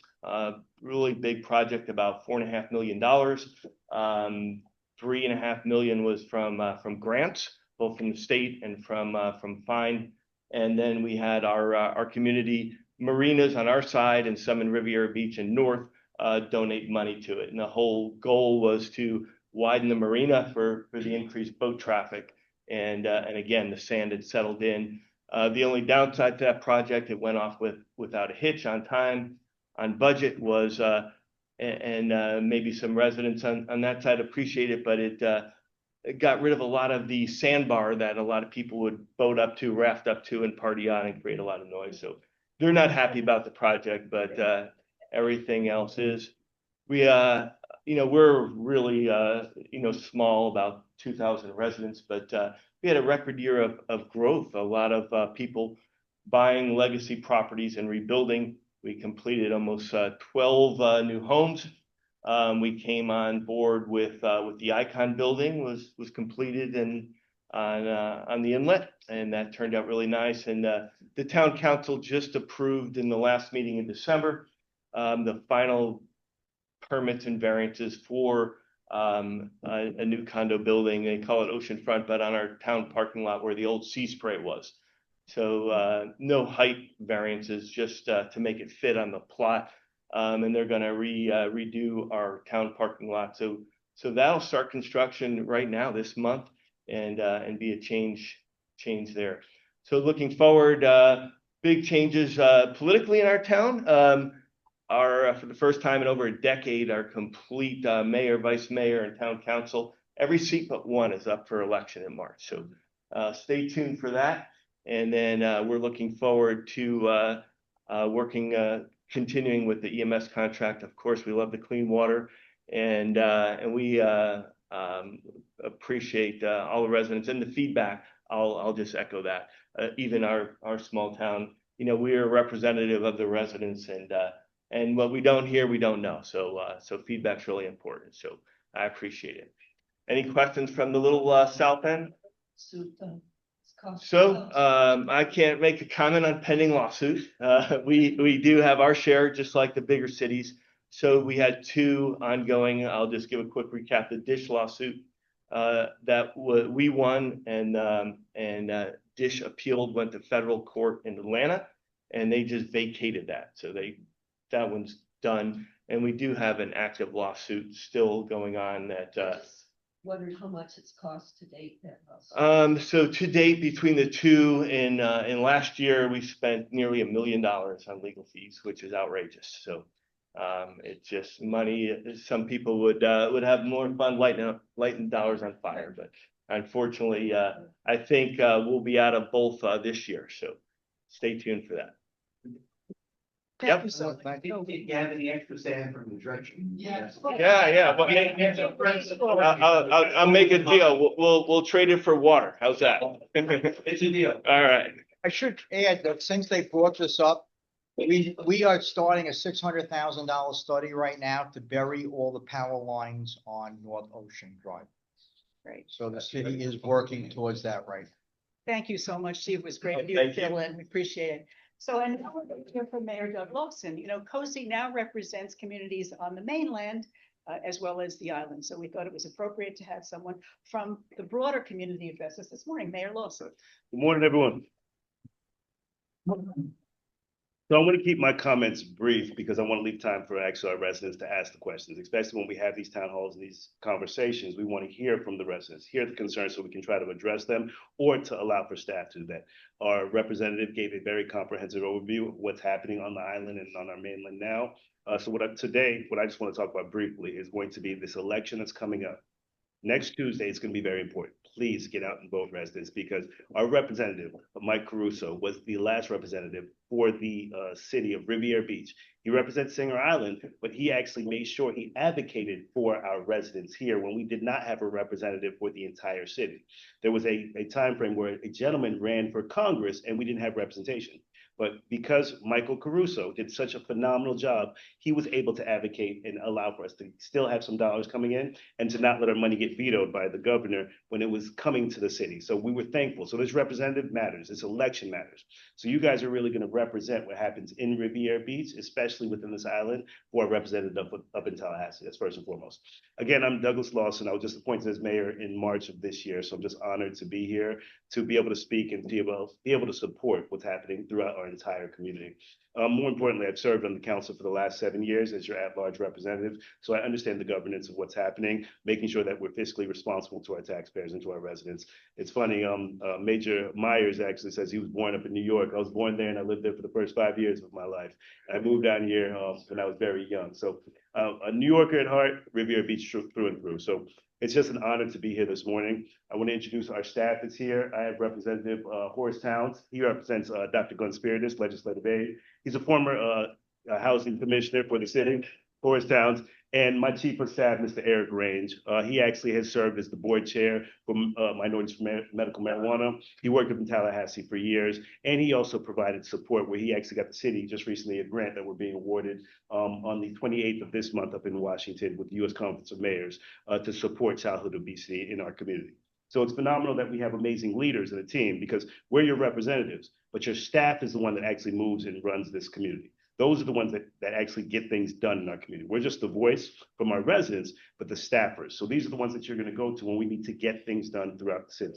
Really big project, about $4.5 million. 3.5 million was from grants, both from the state and from fine. And then we had our community marinas on our side and some in Riviera Beach and North donate money to it. And the whole goal was to widen the marina for the increased boat traffic. And again, the sand had settled in. The only downside to that project, it went off without a hitch, on time, on budget, was and maybe some residents on that side appreciate it, but it got rid of a lot of the sandbar that a lot of people would boat up to, raft up to, and party on and create a lot of noise. So they're not happy about the project, but everything else is. We're really small, about 2,000 residents, but we had a record year of growth. A lot of people buying legacy properties and rebuilding. We completed almost 12 new homes. We came on board with the Icon building was completed and on the inlet, and that turned out really nice. And the town council just approved in the last meeting in December the final permits and variances for a new condo building. They call it Oceanfront, but on our town parking lot where the old Sea Spray was. So no height variances, just to make it fit on the plot. And they're going to redo our town parking lot. So that'll start construction right now this month, and be a change there. So looking forward, big changes politically in our town. For the first time in over a decade, our complete mayor, vice mayor, and town council, every seat but one is up for election in March. So stay tuned for that. And then we're looking forward to continuing with the EMS contract. Of course, we love the clean water, and we appreciate all the residents and the feedback. I'll just echo that. Even our small town, we are representative of the residents, and what we don't hear, we don't know. So feedback's really important. So I appreciate it. Any questions from the little south end? So I can't make a comment on pending lawsuit. We do have our share, just like the bigger cities. So we had 2 ongoing. I'll just give a quick recap. The Dish lawsuit that we won, and Dish appealed, went to federal court in Atlanta, and they just vacated that. So that one's done. And we do have an active lawsuit still going on that. Wondering how much it's cost to date that lawsuit. So to date, between the 2 in last year, we spent nearly $1 million on legal fees, which is outrageous. So it's just money. Some people would have more fun lighting dollars on fire, but unfortunately, I think we'll be out of both this year. So stay tuned for that. Thank you so much. Do you have any extra stand from the direction? Yes. Yeah. Well, I'll make a deal. We'll trade it for water. How's that? It's a deal. All right. I should add that since they brought this up, we are starting a $600,000 study right now to bury all the power lines on North Ocean Drive. Great. So the city is working towards that right now. Thank you so much, Steve. It was great of you Thank to you. fill in. We appreciate it. So, and now we're going to hear from Mayor Doug Lawson. COSI now represents communities on the mainland as well as the island. So we thought it was appropriate to have someone from the broader community address us this morning. Mayor Lawson. Good morning, everyone. So I'm going to keep my comments brief because I want to leave time for actually our residents to ask the questions, especially when we have these town halls and these conversations. We want to hear from the residents, hear the concerns so we can try to address them or to allow for staff to do that. Our representative gave a very comprehensive overview of what's happening on the island and on our mainland now. So what I just want to talk about briefly is going to be this election that's coming up. Next Tuesday, it's going to be very important. Please get out and vote, residents, because our representative, Mike Caruso, was the last representative for the city of Riviera Beach. He represents Singer Island, but he actually made sure he advocated for our residents here when we did not have a representative for the entire city. There was a time frame where a gentleman ran for Congress and we didn't have representation. But because Michael Caruso did such a phenomenal job, he was able to advocate and allow for us to still have some dollars coming in and to not let our money get vetoed by the governor when it was coming to the city. So we were thankful. So this representative matters. This election matters. So you guys are really going to represent what happens in Riviera Beach, especially within this island, for a representative up in Tallahassee. That's first and foremost. Again, I'm Douglas Lawson. I was just appointed as mayor in March of this year. So I'm just honored to be here, to be able to speak and be able to support what's happening throughout our entire community. More importantly, I've served on the council for the last 7 years as your at-large representative, so I understand the governance of what's happening, making sure that we're fiscally responsible to our taxpayers and to our residents. It's funny, Major Myers actually says he was born up in New York. I was born there and I lived there for the first 5 years of my life. I moved down here when I was very young. So a New Yorker at heart, Riviera Beach through and through. So it's just an honor to be here this morning. I want to introduce our staff that's here. I have Representative Horace Towns. He represents Dr. Glenn Spiritus, legislative aide. He's a former housing commissioner for the city, Horace Towns. And my chief of staff, Mr. Eric Range. He actually has served as the board chair for Minorities for Medical Marijuana. He worked up in Tallahassee for years, and he also provided support where he actually got the city just recently a grant that we're being awarded on the 28th of this month up in Washington with the U.S. Conference of Mayors to support childhood obesity in our community. So it's phenomenal that we have amazing leaders in the team because we're your representatives, but your staff is the one that actually moves and runs this community. Those are the ones that actually get things done in our community. We're just the voice from our residents, but the staffers. So these are the ones that you're going to go to when we need to get things done throughout the city.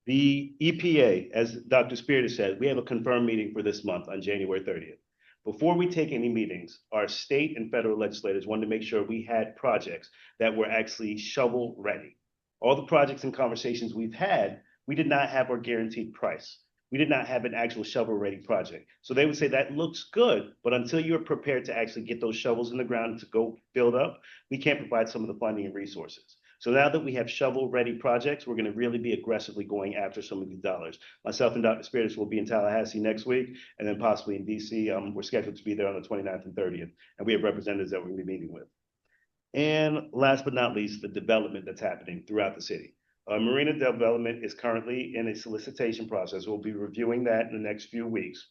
The EPA, as Dr. Spiritus said, we have a confirmed meeting for this month on January 30th. Before we take any meetings, our state and federal legislators wanted to make sure we had projects that were actually shovel ready. All the projects and conversations we've had, we did not have our guaranteed price. We did not have an actual shovel-ready project. So they would say that looks good, but until you're prepared to actually get those shovels in the ground to go build up, we can't provide some of the funding and resources. So now that we have shovel-ready projects, we're gonna really be aggressively going after some of these dollars. Myself and Dr. Spiritus will be in Tallahassee next week, and then possibly in DC. We're scheduled to be there on the 29th and 30th, and we have representatives that we're gonna be meeting with. And last but not least, the development that's happening throughout the city. Marina development is currently in a solicitation process. We'll be reviewing that in the next few weeks,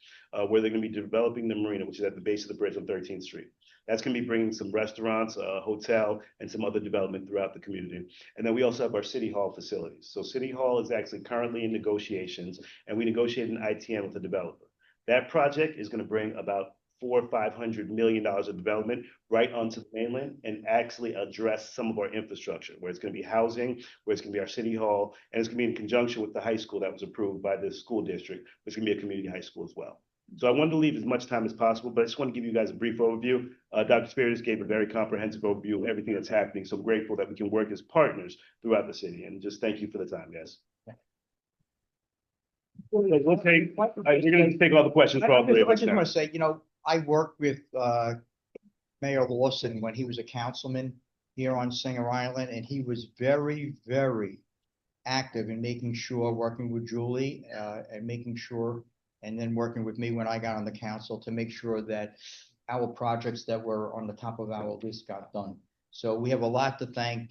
where they're gonna be developing the marina, which is at the base of the bridge on 13th Street. That's gonna be bringing some restaurants, a hotel, and some other development throughout the community. And then we also have our City Hall facilities. So City Hall is actually currently in negotiations, and we negotiated an ITN with the developer. That project is gonna bring about $400 or $500 million of development right onto the mainland and actually address some of our infrastructure, where it's gonna be housing, where it's gonna be our City Hall, and it's gonna be in conjunction with the high school that was approved by the school district, which is gonna be a community high school as well. So I wanted to leave as much time as possible, but I just want to give you guys a brief overview. Dr. Spiritus gave a very comprehensive overview of everything that's happening. So grateful that we can work as partners throughout the city, and just thank you for the time, guys. We'll take, you're gonna take all the questions for all three of I us just now. want to say, I worked with Mayor Lawson when he was a councilman here on Singer Island, and he was very, very active in making sure, working with Julie, and making sure, and then working with me when I got on the council to make sure that our projects that were on the top of our list got done. So we have a lot to thank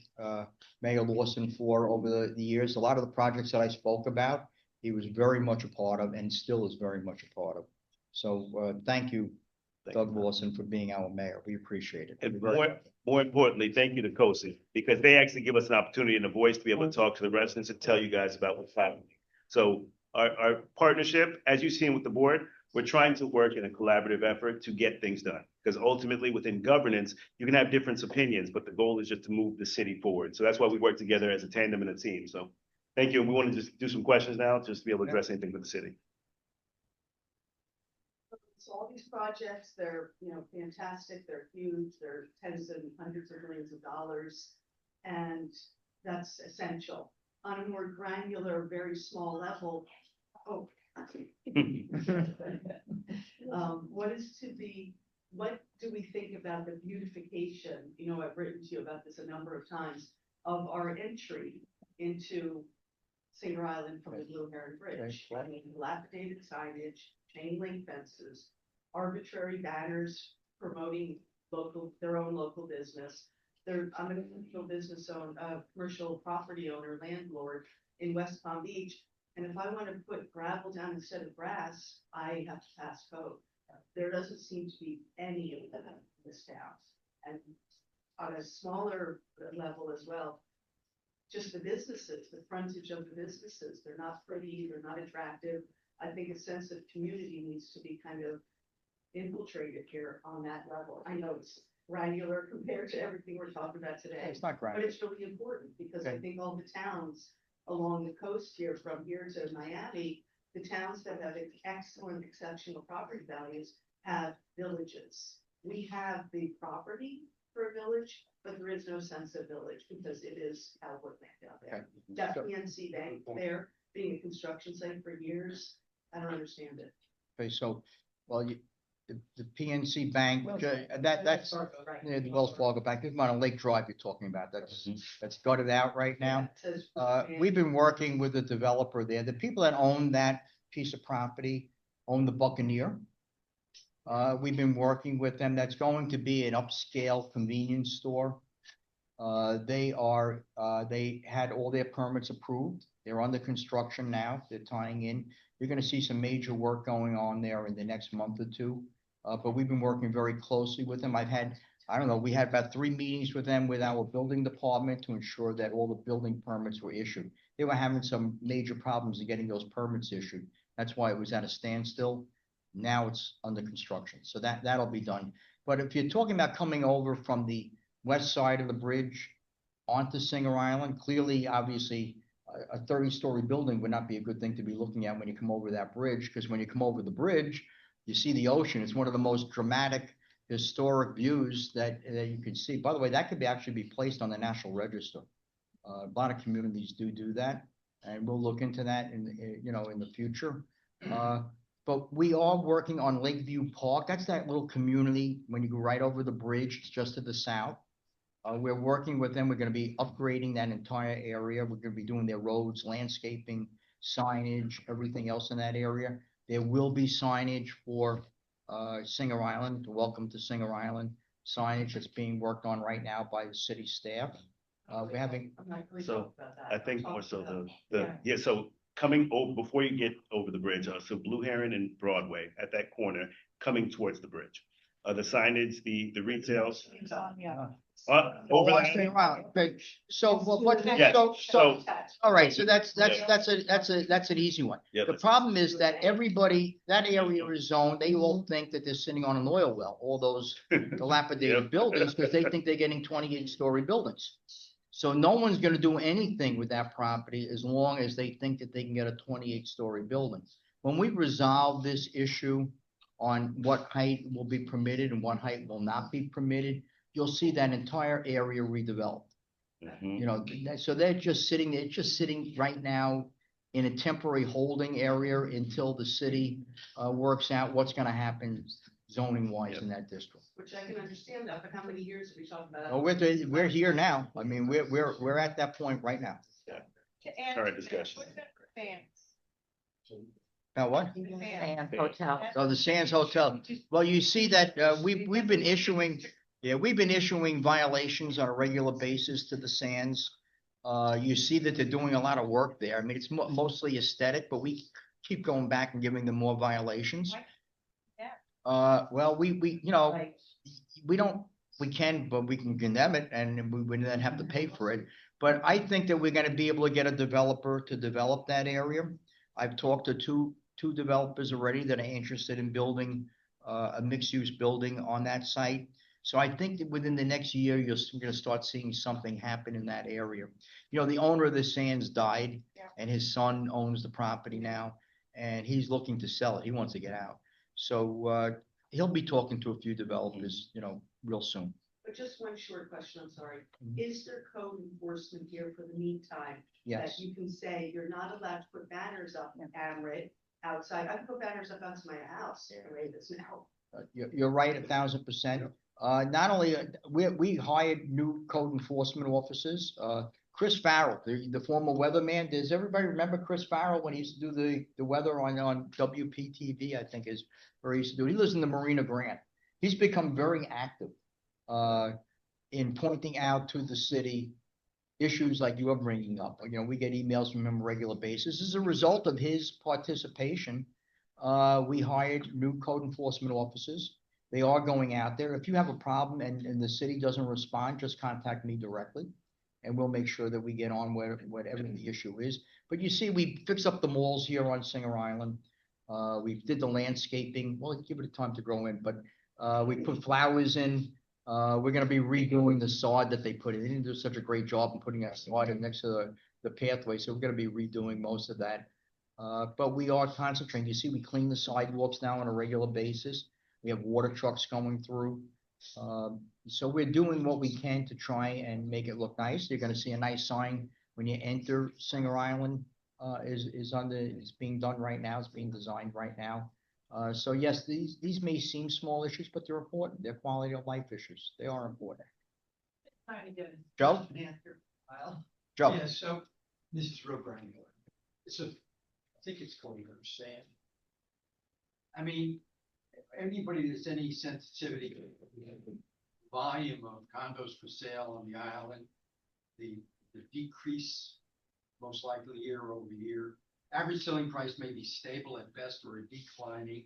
Mayor Lawson for over the years. A lot of the projects that I spoke about, he was very much a part of and still is very much a part of. So thank you, Doug Lawson, for being our mayor. We appreciate it. And more importantly, thank you to COSI, because they actually give us an opportunity and a voice to be able to talk to the residents and tell you guys about what's happening. So our partnership, as you've seen with the board, we're trying to work in a collaborative effort to get things done. Because ultimately within governance, you can have different opinions, but the goal is just to move the city forward. So that's why we work together as a tandem and a team. So thank you. And we want to just do some questions now, just to be able to address anything for the city. So all these projects, they're, fantastic, they're huge, they're tens and hundreds of millions of dollars. And that's essential. On a more granular, very small level, what do we think about the beautification? I've written to you about this a number of times, of our entry into Singer Island from the Blue Heron Bridge. I mean, dilapidated signage, chain link fences, arbitrary banners promoting their own local business. I'm a commercial property owner, landlord in West Palm Beach. And if I want to put gravel down instead of grass, I have to pass code. There doesn't seem to be any of that in this town. And on a smaller level as well, just the businesses, the frontage of the businesses, they're not pretty, they're not attractive. I think a sense of community needs to be kind of infiltrated here on that level. I know it's granular compared to everything we're talking about today. It's not But granular. it's really important because I Okay. think all the towns along the coast here, from here to Miami, the towns that have excellent, exceptional property values have villages. We have the property for a village, but there is no sense of village because it is California down there. That PNC Bank there being a construction site for years, I don't understand it. Okay, so, well, the PNC Bank, that's, Right. the Wells Fargo Bank, this is on Lake Drive you're talking about, that's gutted out right now. It says- We've been working with the developer there. The people that own that piece of property own the Buccaneer. We've been working with them. That's going to be an upscale convenience store. They had all their permits approved. They're under construction now. They're tying in. You're gonna see some major work going on there in the next month or two. But we've been working very closely with them. We had about 3 meetings with them with our building department to ensure that all the building permits were issued. They were having some major problems in getting those permits issued. That's why it was at a standstill. Now it's under construction, so that'll be done. But if you're talking about coming over from the west side of the bridge onto Singer Island, clearly, obviously, a 30-story building would not be a good thing to be looking at when you come over that bridge, because when you come over the bridge, you see the ocean. It's one of the most dramatic historic views that you can see. By the way, that could actually be placed on the National Register. A lot of communities do that, and we'll look into that in the future. But we are working on Lakeview Park. That's that little community when you go right over the bridge, it's just to the south. We're working with them. We're gonna be upgrading that entire area. We're gonna be doing their roads, landscaping, signage, everything else in that area. There will be signage for Singer Island, welcome to Singer Island, signage that's being worked on right now by the city staff. We're having, I'm not really So, talking about that. I think I'm more so talking the, about- yeah, so coming over, before you get over the bridge, so Blue Heron and Broadway at that corner, coming towards the bridge. The signage, the retails, It's on, yeah. over on that. Singer Island. Okay, so what, Yes, so, so- all right, so that's an easy one. Yeah, The problem is that everybody, that area is zoned, they all think that they're sitting on an oil well, all those dilapidated Yep. buildings, because they think they're getting 28-story buildings. So no one's gonna do anything with that property as long as they think that they can get a 28-story building. When we resolve this issue on what height will be permitted and what height will not be permitted, you'll see that entire area redeveloped. Mhm. You know, so they're just sitting right now in a temporary holding area until the city works out what's gonna happen zoning wise in that district. Which I can understand that, but how many years have we talked about? Well, we're here now. I mean, we're at that point right now. Current discussion. About what? And hotel. So the Sands Hotel. Well, you see that, we've been issuing violations on a regular basis to the Sands. You see that they're doing a lot of work there. I mean, it's mostly aesthetic, but we keep going back and giving them more violations. Well, we, you know, we can, but we can condemn it and we would then have to pay for it. But I think that we're gonna be able to get a developer to develop that area. I've talked to two developers already that are interested in building a mixed-use building on that site. So I think that within the next year, you're gonna start seeing something happen in that area. You know, the owner of the Sands died and his son owns the property now and he's looking to sell it. He wants to get out. So he'll be talking to a few developers, you know, real soon. But just one short question, I'm sorry. Mhm. Is there code enforcement here for the meantime? Yes. That you can say you're not allowed to put banners up in Amrit outside. I put banners up outside my house, Ravis now. You're right, 1,000%. Not only, we hired new code enforcement officers. Chris Farrell, the former weatherman. Does everybody remember Chris Farrell when he used to do the weather on WPTV, I think is where he used to do. He lives in the Marina Grant. He's become very active in pointing out to the city issues like you are bringing up. You know, we get emails from him on a regular basis. As a result of his participation, we hired new code enforcement officers. They are going out there. If you have a problem and the city doesn't respond, just contact me directly. And we'll make sure that we get on whatever the issue is. But you see, we fix up the malls here on Singer Island. We did the landscaping. Well, give it time to grow in, but we put flowers in. We're gonna be redoing the sod that they put in. They didn't do such a great job in putting that sod in next to the pathway, so we're gonna be redoing most of that. But we are concentrating. You see, we clean the sidewalks now on a regular basis. We have water trucks going through. So we're doing what we can to try and make it look nice. You're gonna see a nice sign when you enter Singer Island, it's being done right now. It's being designed right now. So yes, these may seem small issues, but they're important. They're quality of life issues. They are important. Trying to get a Joe? question answered. Well, Joe? Yeah, so this is real granular. It's I think it's going to understand. I mean, anybody that's any sensitivity to the volume of condos for sale on the island, the decrease most likely year over year. Average selling price may be stable at best or declining.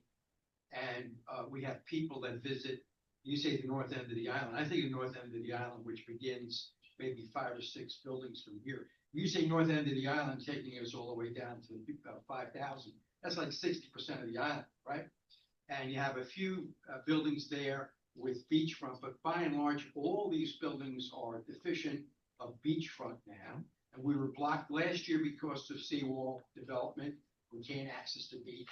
And we have people that visit, you say the north end of the island. I think the north end of the island, which begins maybe 5 or 6 buildings from here. You say north end of the island, taking us all the way down to about 5,000. That's like 60% of the island, right? And you have a few buildings there with beachfront, but by and large, all these buildings are deficient of beachfront now. And we were blocked last year because of seawall development. We can't access the beach.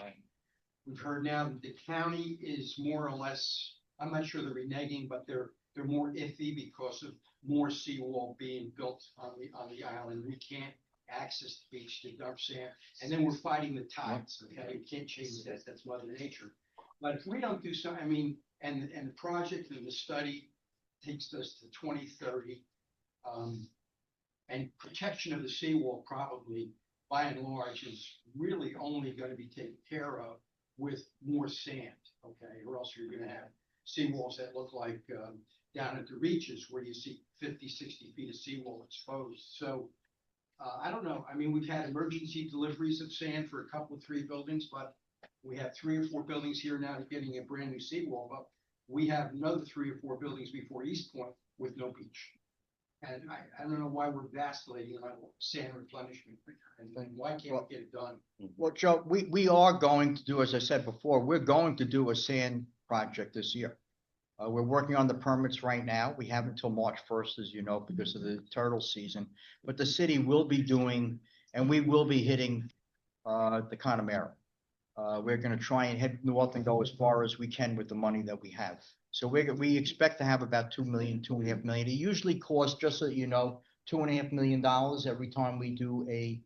We've heard now that the county is more or less, I'm not sure they're reneging, but they're more iffy because of more seawall being built on the island. We can't access the beach to dump sand. And then we're fighting the tides, okay? We can't change that. That's Mother Nature. But if we don't do something, I mean, and the project and the study takes us to 2030. And protection of the seawall probably, by and large, is really only gonna be taken care of with more sand, okay? Or else you're gonna have seawalls that look like, down at the reaches where you see 50, 60 feet of seawall exposed. So, I don't know. I mean, we've had emergency deliveries of sand for a couple of 3 buildings, but we have 3 or 4 buildings here now getting a brand new seawall, but we have another 3 or 4 buildings before East Point with no beach. And I don't know why we're vacillating on sand replenishment, and why can't we get it done? Well, Joe, we are going to do, as I said before, we're going to do a sand project this year. We're working on the permits right now. We have until March 1st, as you know, because of the turtle season. But the city will be doing, and we will be hitting the Connemara. We're gonna try and head north and go as far as we can with the money that we have. So we expect to have about 2 million, 2.5 million. It usually costs, just so you know, $2.5 million every time we do a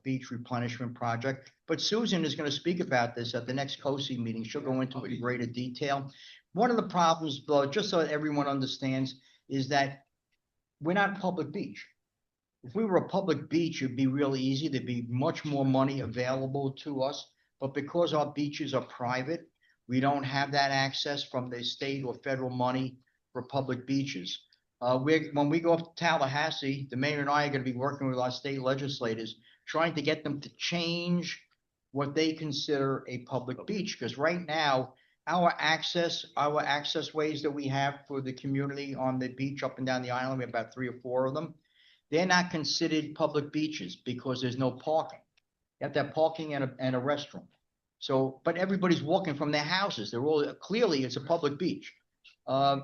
beach replenishment project. But Susan is gonna speak about this at the next COSI meeting. She'll go into it in greater detail. One of the problems, though, just so everyone understands, is that we're not a public beach. If we were a public beach, it'd be really easy. There'd be much more money available to us. But because our beaches are private, we don't have that access from the state or federal money for public beaches. When we go up to Tallahassee, the mayor and I are going to be working with our state legislators, trying to get them to change what they consider a public beach. Because right now, our access ways that we have for the community on the beach up and down the island, we have about 3 or 4 of them. They're not considered public beaches because there's no parking. You have to have parking and a restroom. So, but everybody's walking from their houses. They're all, clearly it's a public beach.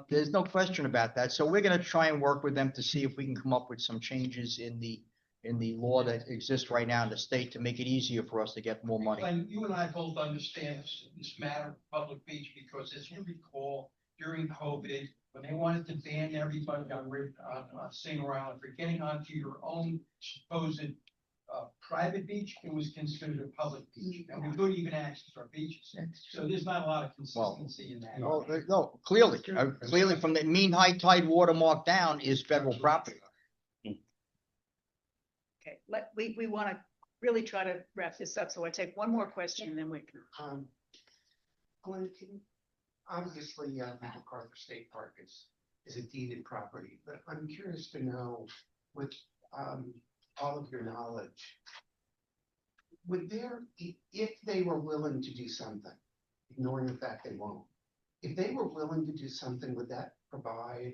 There's no question about that. So we're gonna try and work with them to see if we can come up with some changes in the law that exists right now in the state to make it easier for us to get more money. Glenn, you and I both understand this matter of public beach, because as you recall, during COVID, when they wanted to ban everybody on Singer Island for getting onto your own supposed private beach, it was considered a public beach, and we couldn't even access our beaches. So there's not a lot of consistency in that. No, clearly from the mean high tide watermark down is federal property. Okay, we want to really try to wrap this up, so I take one more question and then we can. Glenn, obviously, MacArthur State Park is a deeded property, but I'm curious to know, with all of your knowledge, would there, if they were willing to do something, ignoring the fact they won't, if they were willing to do something, would that provide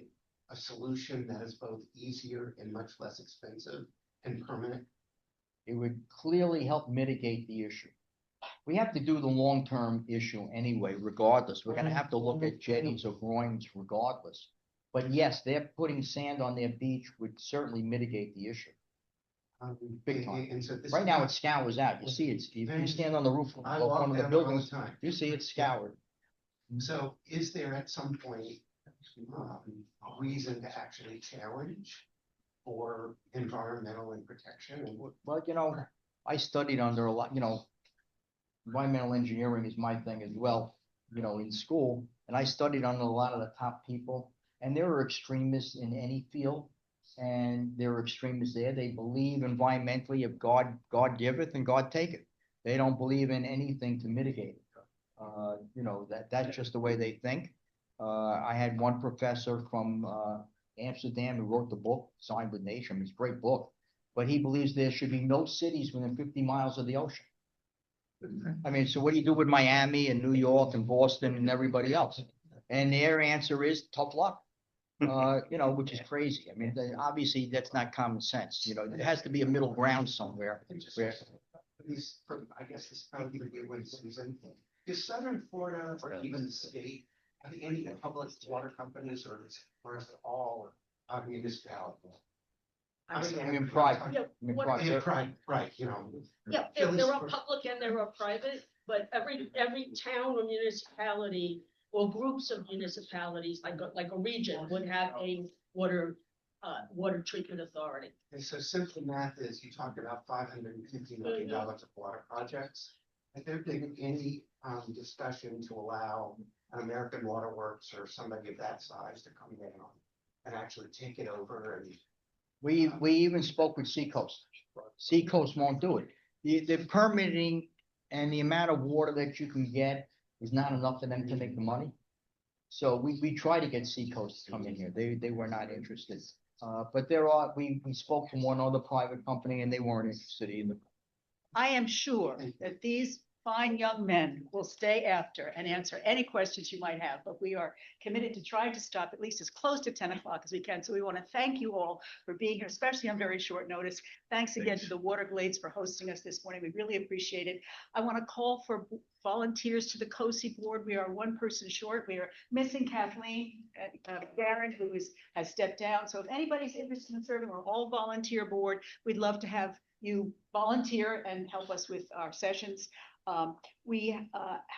a solution that is both easier and much less expensive and permanent? It would clearly help mitigate the issue. We have to do the long-term issue anyway, regardless. We're gonna have to look at jetties or groins regardless. But yes, they're putting sand on their beach would certainly mitigate the issue. Big time. And so this Right is now not- it scours out. You see it's, if you stand on the roof I of walk one of the down there all buildings, the time. you see it's scoured. So is there at some point a reason to actually challenge for environmental and protection? And Well, you know, I studied under a lot, you know, environmental engineering is my thing as well, you know, in school. And I studied under a lot of the top people, and there are extremists in any field. And there are extremists there. They believe environmentally, if God giveth and God taketh. They don't believe in anything to mitigate it. You know, that's just the way they think. I had one professor from Amsterdam who wrote the book, Signed with Nature. It's a great book. But he believes there should be no cities within 50 miles of the ocean. I mean, so what do you do with Miami and New York and Boston and everybody else? And their answer is tough luck. You know, which is crazy. I mean, obviously that's not common sense. You know, there has to be a middle ground somewhere. Where, I guess this probably would be a win season. Is Southern Florida or even the state, have any public water companies, or is it all municipality? I mean, private. Yeah, I mean, what- private. Right, you know. Yeah, they're all public and they're all private, but every town or municipality or groups of municipalities, like a region, would have a water treatment authority. And so simple math is, you talked about $550 million of water projects. Has there been any discussion to allow an American Water Works or somebody of that size to come in and actually take it over and. We even spoke with Seacoast. Seacoast won't do it. The permitting and the amount of water that you can get is not enough for them to make the money. So we tried to get Seacoast to come in here. They were not interested. But we spoke to one other private company and they weren't interested either. I am sure that these fine young men will stay after and answer any questions you might have, but we are committed to trying to stop at least as close to 10 o'clock as we can. So we want to thank you all for being here, especially on very short notice. Thanks again to the Waterglades for hosting us this morning. We really appreciate it. I want to call for volunteers to the COSI board. We are one person short. We are missing Kathleen Barron, who has stepped down. So if anybody's interested in serving, we're all volunteer board. We'd love to have you volunteer and help us with our sessions. We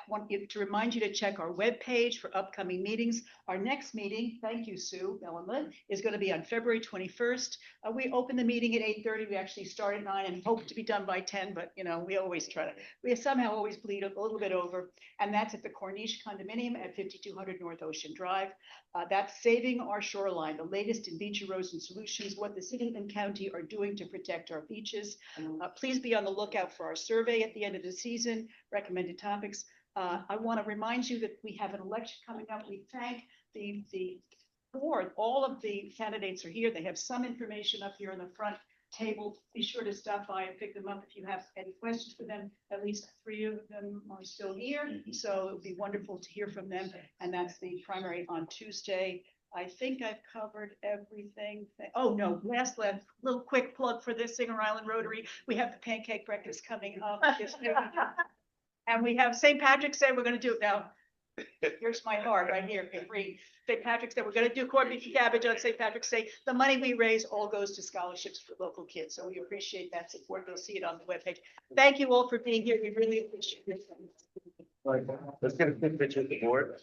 want to remind you to check our webpage for upcoming meetings. Our next meeting, thank you, Sue Ellenlund, is going to be on February 21st. We open the meeting at 8:30. We actually start at 9 and hope to be done by 10, but you know, we somehow always bleed a little bit over. And that's at the Corniche Condominium at 5200 North Ocean Drive. That's saving our shoreline, the latest in beach erosion solutions, what the city and county are doing to protect our beaches. Please be on the lookout for our survey at the end of the season, recommended topics. I want to remind you that we have an election coming up. We thank the board. All of the candidates are here. They have some information up here on the front table. Be sure to stop by and pick them up if you have any questions for them. At least 3 of them are still here, so it would be wonderful to hear from them. And that's the primary on Tuesday. I think I've covered everything. Oh, no, last little quick plug for this Singer Island Rotary. We have the pancake breakfast coming up. And we have St. Patrick's Day. We're going to do it now. Here's my card right here. Free St. Patrick's Day. We're going to do corned beef and cabbage on St. Patrick's Day. The money we raise all goes to scholarships for local kids. So we appreciate that support. You'll see it on the webpage. Thank you all for being here. We really appreciate it. Let's get a quick picture of the board.